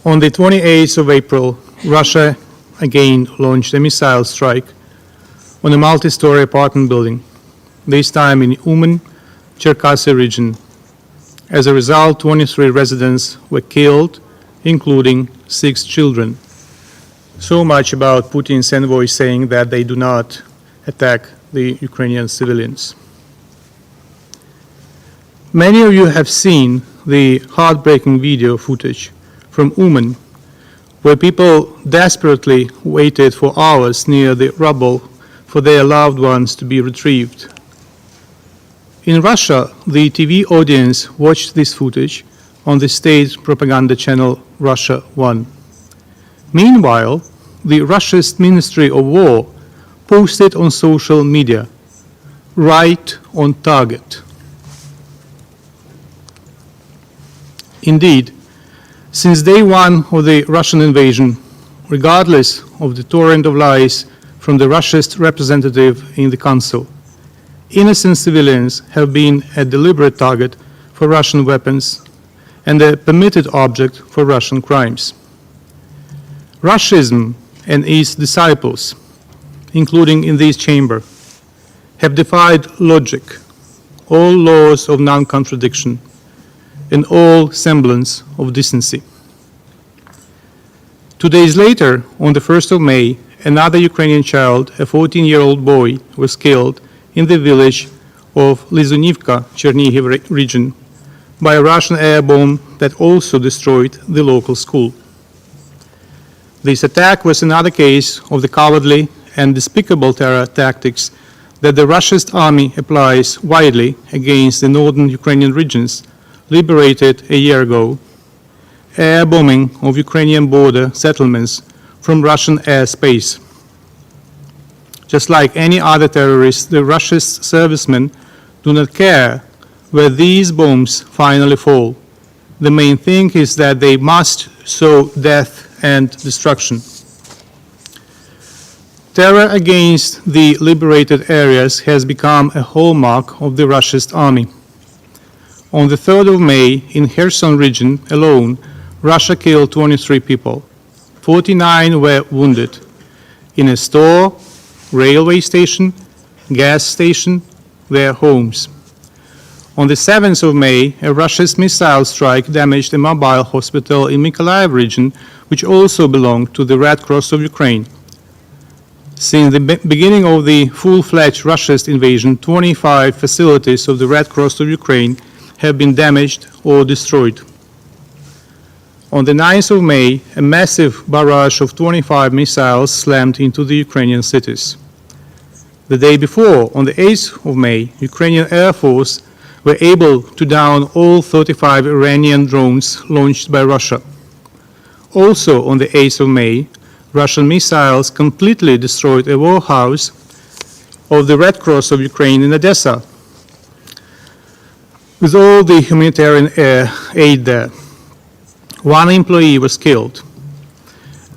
On the 28th of April, Russia again launched a missile strike on a multi-story apartment building, this time in Uman, Cherkasy region. As a result, 23 residents were killed, including 6 children. So much about Putin's envoy saying that they do not attack the Ukrainian civilians. Many of you have seen the heartbreaking video footage from Uman, where people desperately waited for hours near the rubble for their loved ones to be retrieved. In Russia, the TV audience watched this footage on the state propaganda channel Russia 1. Meanwhile, the Russia's Ministry of War posted on social media, "Right on target." Indeed, since day one of the Russian invasion, regardless of the torrent of lies from the Russia's representative in the Council, innocent civilians have been a deliberate target for Russian weapons and a permitted object for Russian crimes. Russism and its disciples, including in this chamber, have defied logic, all laws of non-contradiction, and all semblance of decency. 2 days later, on the 1st of May, another Ukrainian child, a 14-year-old boy, was killed in the village of Lizunivka, Chernihiv region, by a Russian air bomb that also destroyed the local school. This attack was another case of the cowardly and despicable terror tactics that the Russian army applies widely against the northern Ukrainian regions liberated a year ago, air bombing of Ukrainian border settlements from Russian airspace. Just like any other terrorist, the Russian servicemen do not care where these bombs finally fall. The main thing is that they must sow death and destruction. Terror against the liberated areas has become a hallmark of the Russian army. On the 3rd of May, in Kherson region alone, Russia killed 23 people. 49 were wounded in a store, railway station, gas station, their homes. On the 7th of May, a Russian missile strike damaged a mobile hospital in Mykolaiv region, which also belonged to the Red Cross of Ukraine. Since the beginning of the full-fledged Russian invasion, 25 facilities of the Red Cross of Ukraine have been damaged or destroyed. On the 9th of May, a massive barrage of 25 missiles slammed into the Ukrainian cities. The day before, on the 8th of May, Ukrainian Air Force were able to down all 35 Iranian drones launched by Russia. Also, on the 8th of May, Russian missiles completely destroyed a warehouse of the Red Cross of Ukraine in Odessa, with all the humanitarian aid there. One employee was killed.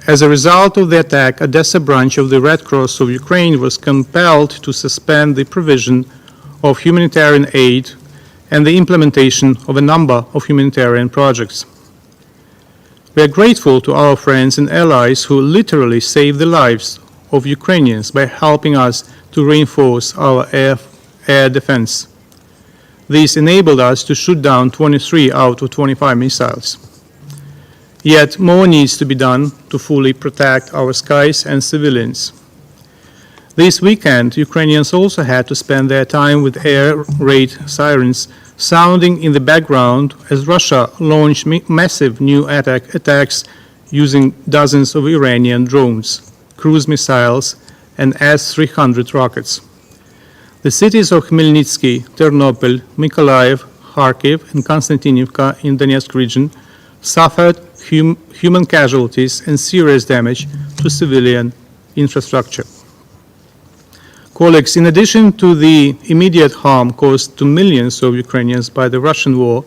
As a result of the attack, Odessa branch of the Red Cross of Ukraine was compelled to suspend the provision of humanitarian aid and the implementation of a number of humanitarian projects. We are grateful to our friends and allies who literally saved the lives of Ukrainians by helping us to reinforce our air defense. This enabled us to shoot down 23 out of 25 missiles. Yet more needs to be done to fully protect our skies and civilians. This weekend, Ukrainians also had to spend their time with air raid sirens sounding in the background as Russia launched massive new attacks using dozens of Iranian drones, cruise missiles, and S-300 rockets. The cities of Khmelnytsky, Ternopil, Mykolaiv, Kharkiv, and Konstantinivka in Donetsk region suffered human casualties and serious damage to civilian infrastructure. Colleagues, in addition to the immediate harm caused to millions of Ukrainians by the Russian war,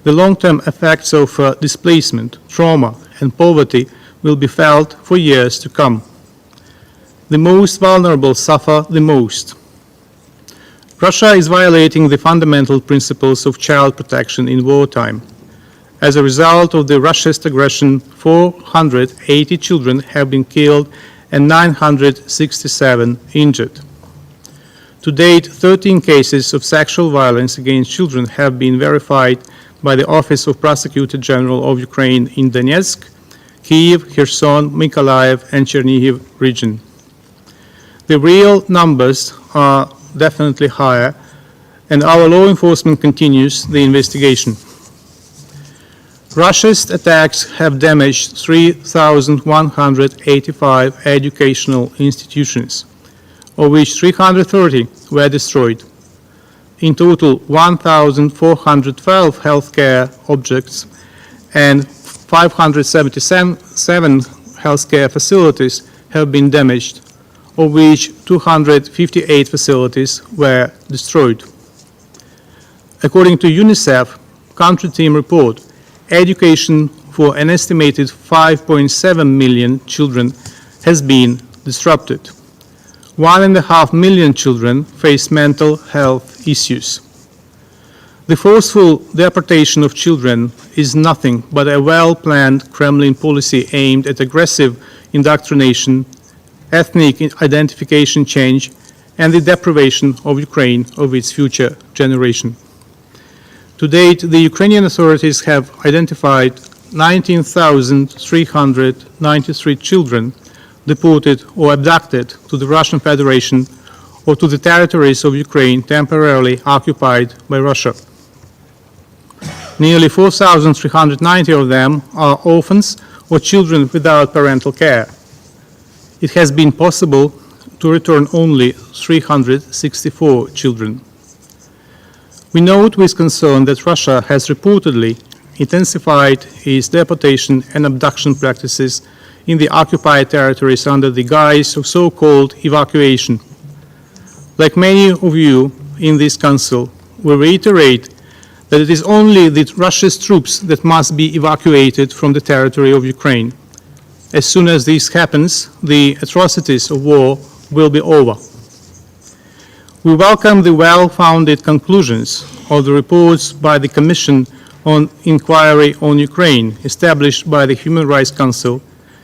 the long-term effects of displacement, trauma, and poverty will be felt for years to come. The most vulnerable suffer the most. Russia is violating the fundamental principles of child protection in wartime. As a result of the Russia's aggression, 480 children have been killed and 967 injured. To date, 13 cases of sexual violence against children have been verified by the Office of Prosecutor General of Ukraine in Donetsk, Kyiv, Kherson, Mykolaiv, and Chernihiv region. The real numbers are definitely higher, and our law enforcement continues the investigation. Russia's attacks have damaged 3,185 educational institutions, of which 330 were destroyed. In total, 1,412 healthcare objects and 577 healthcare facilities have been damaged, of which 258 facilities were destroyed. According to UNICEF country team report, education for an estimated 5.7 million children has been disrupted. 1.5 million children face mental health issues. The forceful deportation of children is nothing but a well-planned Kremlin policy aimed at aggressive indoctrination, ethnic identification change, and the deprivation of Ukraine of its future generation. To date, the Ukrainian authorities have identified 19,393 children deported or abducted to the Russian Federation or to the territories of Ukraine temporarily occupied by Russia. Nearly 4,390 of them are orphans or children without parental care. It has been possible to return only 364 children. We note with concern that Russia has reportedly intensified its deportation and abduction practices in the occupied territories under the guise of so-called evacuation. Like many of you in this Council, we reiterate that it is only the Russia's troops that must be evacuated from the territory of Ukraine. As soon as this happens, the atrocities of war will be over. We welcome the well-founded conclusions of the reports by the Commission on Inquiry on Ukraine, established by the Human Rights Council,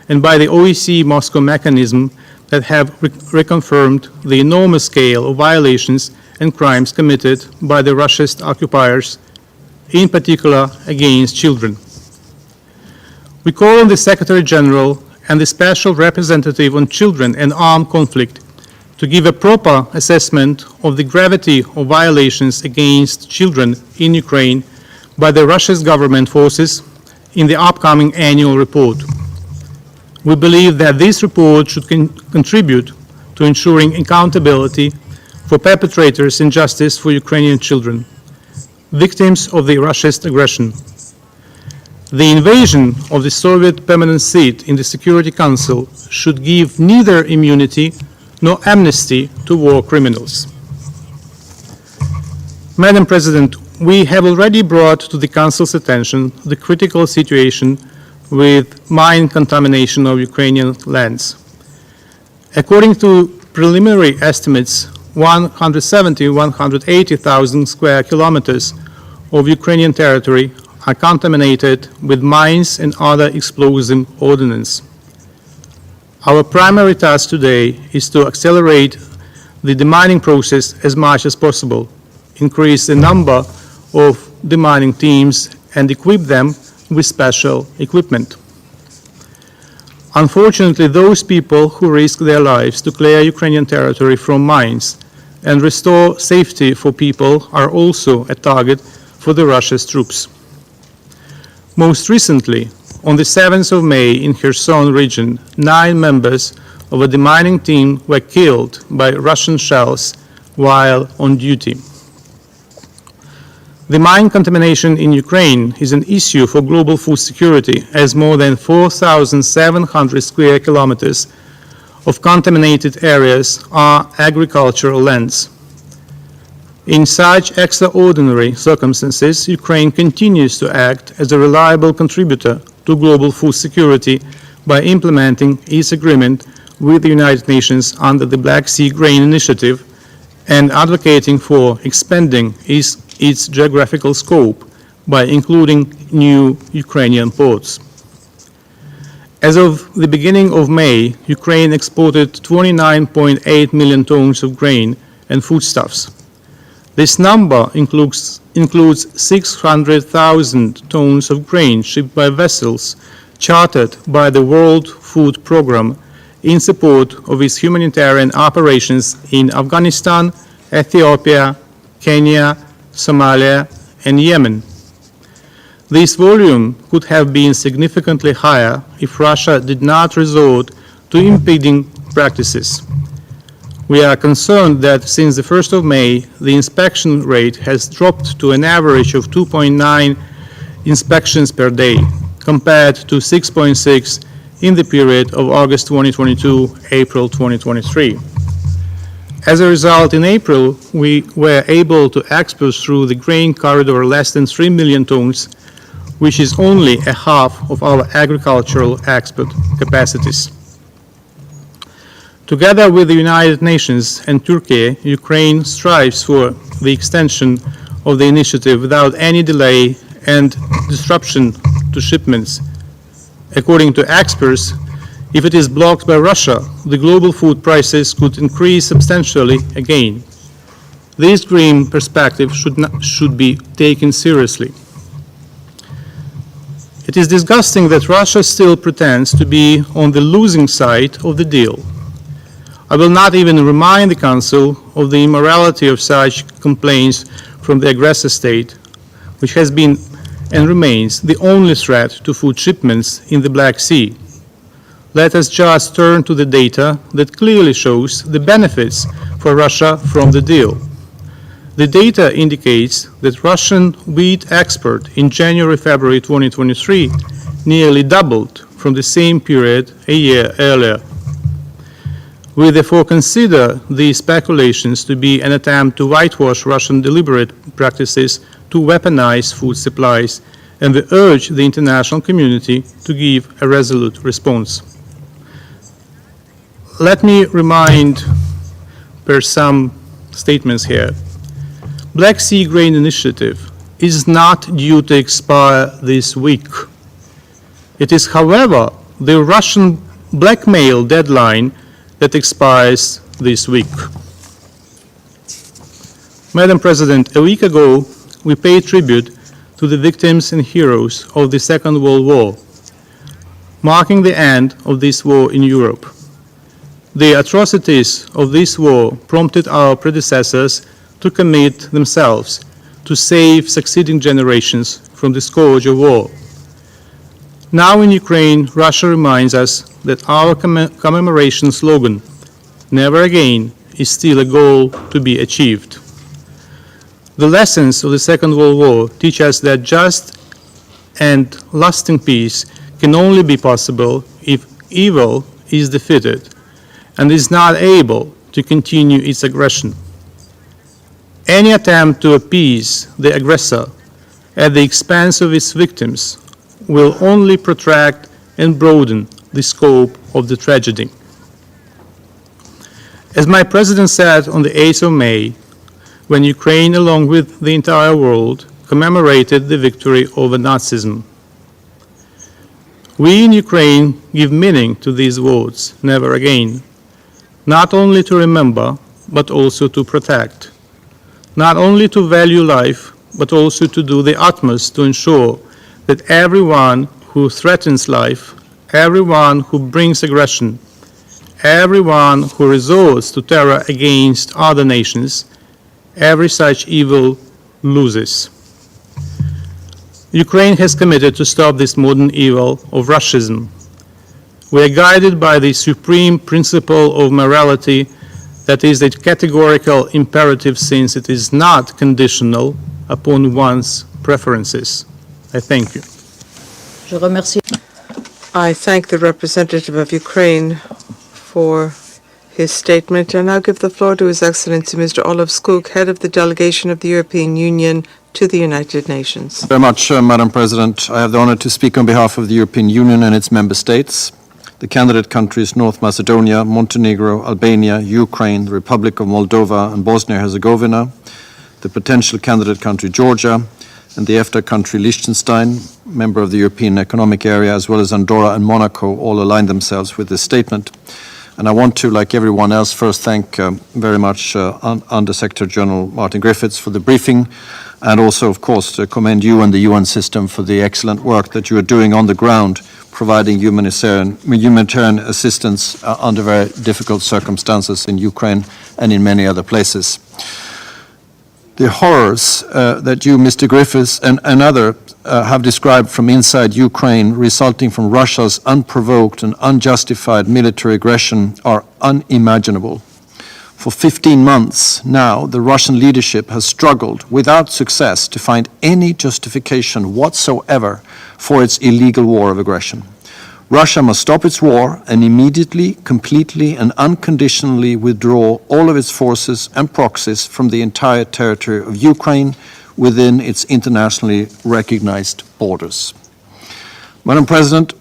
and by the OEC Moscow mechanism that have reconfirmed the enormous scale of violations and crimes committed by the Russian occupiers, in particular against children. We call on the Secretary General and the Special Representative on Children and Armed Conflict to give a proper assessment of the gravity of violations against children in Ukraine by the Russia's government forces in the upcoming annual report. We believe that this report should contribute to ensuring accountability for perpetrators and justice for Ukrainian children. victims of the Russia's aggression. The invasion of the Soviet permanent seat in the Security Council should give neither immunity nor amnesty to war criminals. Madam President, we have already brought to the Council's attention the critical situation with mine contamination of Ukrainian lands. According to preliminary estimates, 170,000–180,000 square kilometers of Ukrainian territory are contaminated with mines and other explosive ordnance. Our primary task today is to accelerate the demining process as much as possible, increase the number of demining teams, and equip them with special equipment. Unfortunately, those people who risk their lives to clear Ukrainian territory from mines and restore safety for people are also a target for the Russia's troops. Most recently, on the 7th of May in Kherson region, 9 members of a demining team were killed by Russian shells while on duty. The mine contamination in Ukraine is an issue for global food security, as more than 4,700 square kilometers of contaminated areas are agricultural lands. In such extraordinary circumstances, Ukraine continues to act as a reliable contributor to global food security by implementing its agreement with the United Nations under the Black Sea Grain Initiative and advocating for expanding its geographical scope by including new Ukrainian ports. As of the beginning of May, Ukraine exported 29.8 million tons of grain and foodstuffs. This number includes 600,000 tons of grain shipped by vessels chartered by the World Food Programme in support of its humanitarian operations in Afghanistan, Ethiopia, Kenya, Somalia, and Yemen. This volume could have been significantly higher if Russia did not resort to impeding practices. We are concerned that since the 1st of May, the inspection rate has dropped to an average of 2.9 inspections per day, compared to 6.6 in the period of August 2022–April 2023. As a result, in April, we were able to export through the grain corridor less than 3 million tons, which is only a half of our agricultural export capacities. Together with the United Nations and Turkey, Ukraine strives for the extension of the initiative without any delay and disruption to shipments. According to experts, if it is blocked by Russia, the global food prices could increase substantially again. This grim perspective should be taken seriously. It is disgusting that Russia still pretends to be on the losing side of the deal. I will not even remind the Council of the immorality of such complaints from the aggressor state, which has been and remains the only threat to food shipments in the Black Sea. Let us just turn to the data that clearly shows the benefits for Russia from the deal. The data indicates that Russian wheat export in January-February 2023 nearly doubled from the same period a year earlier. We therefore consider these speculations to be an attempt to whitewash Russian deliberate practices to weaponize food supplies, and we urge the international community to give a resolute response. Let me remind per some statements here. Black Sea Grain Initiative is not due to expire this week. It is, however, the Russian blackmail deadline that expires this week. Madam President, a week ago, we paid tribute to the victims and heroes of the Second World War, marking the end of this war in Europe. The atrocities of this war prompted our predecessors to commit themselves to save succeeding generations from the scourge of war. Now in Ukraine, Russia reminds us that our commemoration slogan, "Never Again," is still a goal to be achieved. The lessons of the Second World War teach us that just and lasting peace can only be possible if evil is defeated and is not able to continue its aggression. Any attempt to appease the aggressor at the expense of its victims will only protract and broaden the scope of the tragedy. As my president said on the 8th of May, when Ukraine, along with the entire world, commemorated the victory over Nazism. We in Ukraine give meaning to these words, never again, not only to remember, but also to protect, not only to value life, but also to do the utmost to ensure that everyone who threatens life, everyone who brings aggression, everyone who resorts to terror against other nations, every such evil loses. Ukraine has committed to stop this modern evil of Russism. We are guided by the supreme principle of morality that is a categorical imperative since it is not conditional upon one's preferences. I thank you. Je remercie. I thank the representative of Ukraine for his statement, and I'll give the floor to His Excellency Mr. Olav Skog, head of the delegation of the European Union to the United Nations. Very much, Madam President. I have the honor to speak on behalf of the European Union and its member states, the candidate countries North Macedonia, Montenegro, Albania, Ukraine, the Republic of Moldova, and Bosnia-Herzegovina, the potential candidate country Georgia, and the EFTA country Liechtenstein, member of the European Economic Area, as well as Andorra and Monaco, all aligned themselves with this statement. And I want to, like everyone else, first thank very much Under Secretary General Martin Griffiths for the briefing, and also, of course, to commend you and the UN system for the excellent work that you are doing on the ground, providing humanitarian assistance under very difficult circumstances in Ukraine and in many other places. The horrors that you, Mr. Griffiths, and others have described from inside Ukraine, resulting from Russia's unprovoked and unjustified military aggression, are unimaginable. For 15 months now, the Russian leadership has struggled without success to find any justification whatsoever for its illegal war of aggression. Russia must stop its war and immediately, completely, and unconditionally withdraw all of its forces and proxies from the entire territory of Ukraine within its internationally recognized borders. Madam President,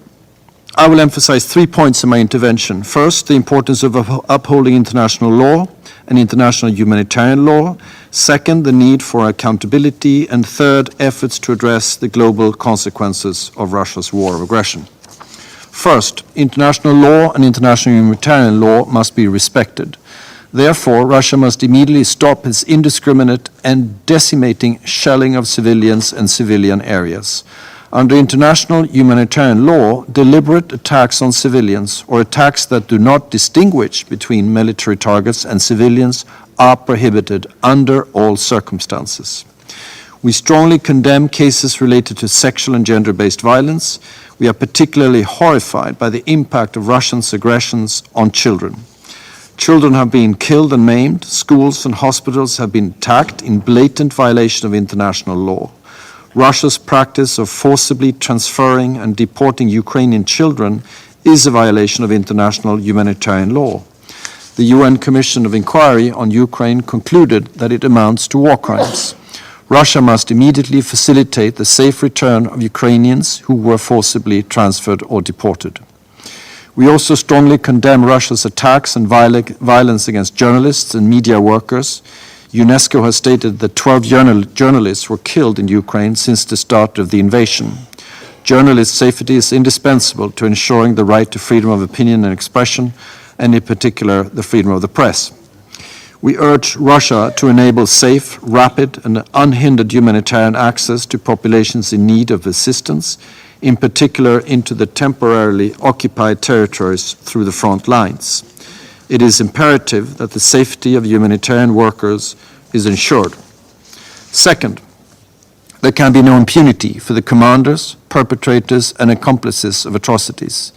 I will emphasize 3 points in my intervention. First, the importance of upholding international law and international humanitarian law. Second, the need for accountability. And third, efforts to address the global consequences of Russia's war of aggression. First, international law and international humanitarian law must be respected. Therefore, Russia must immediately stop its indiscriminate and decimating shelling of civilians and civilian areas. Under international humanitarian law, deliberate attacks on civilians or attacks that do not distinguish between military targets and civilians are prohibited under all circumstances. We strongly condemn cases related to sexual and gender-based violence. We are particularly horrified by the impact of Russia's aggressions on children. Children have been killed and maimed. Schools and hospitals have been attacked in blatant violation of international law. Russia's practice of forcibly transferring and deporting Ukrainian children is a violation of international humanitarian law. The UN Commission of Inquiry on Ukraine concluded that it amounts to war crimes. Russia must immediately facilitate the safe return of Ukrainians who were forcibly transferred or deported. We also strongly condemn Russia's attacks and violence against journalists and media workers. UNESCO has stated that 12 journalists were killed in Ukraine since the start of the invasion. Journalist safety is indispensable to ensuring the right to freedom of opinion and expression, and in particular, the freedom of the press. We urge Russia to enable safe, rapid, and unhindered humanitarian access to populations in need of assistance, in particular into the temporarily occupied territories through the front lines. It is imperative that the safety of humanitarian workers is ensured. Second, there can be no impunity for the commanders, perpetrators, and accomplices of atrocities.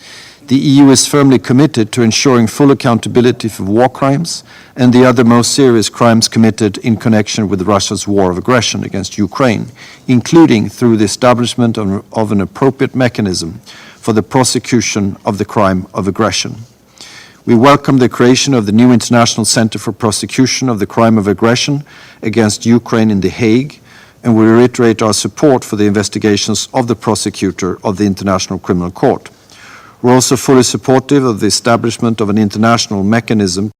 The EU is firmly committed to ensuring full accountability for war crimes and the other most serious crimes committed in connection with Russia's war of aggression against Ukraine, including through the establishment of an appropriate mechanism for the prosecution of the crime of aggression. We welcome the creation of the new International Center for Prosecution of the Crime of Aggression against Ukraine in The Hague, and we reiterate our support for the investigations of the prosecutor of the International Criminal Court. We're also fully supportive of the establishment of an international mechanism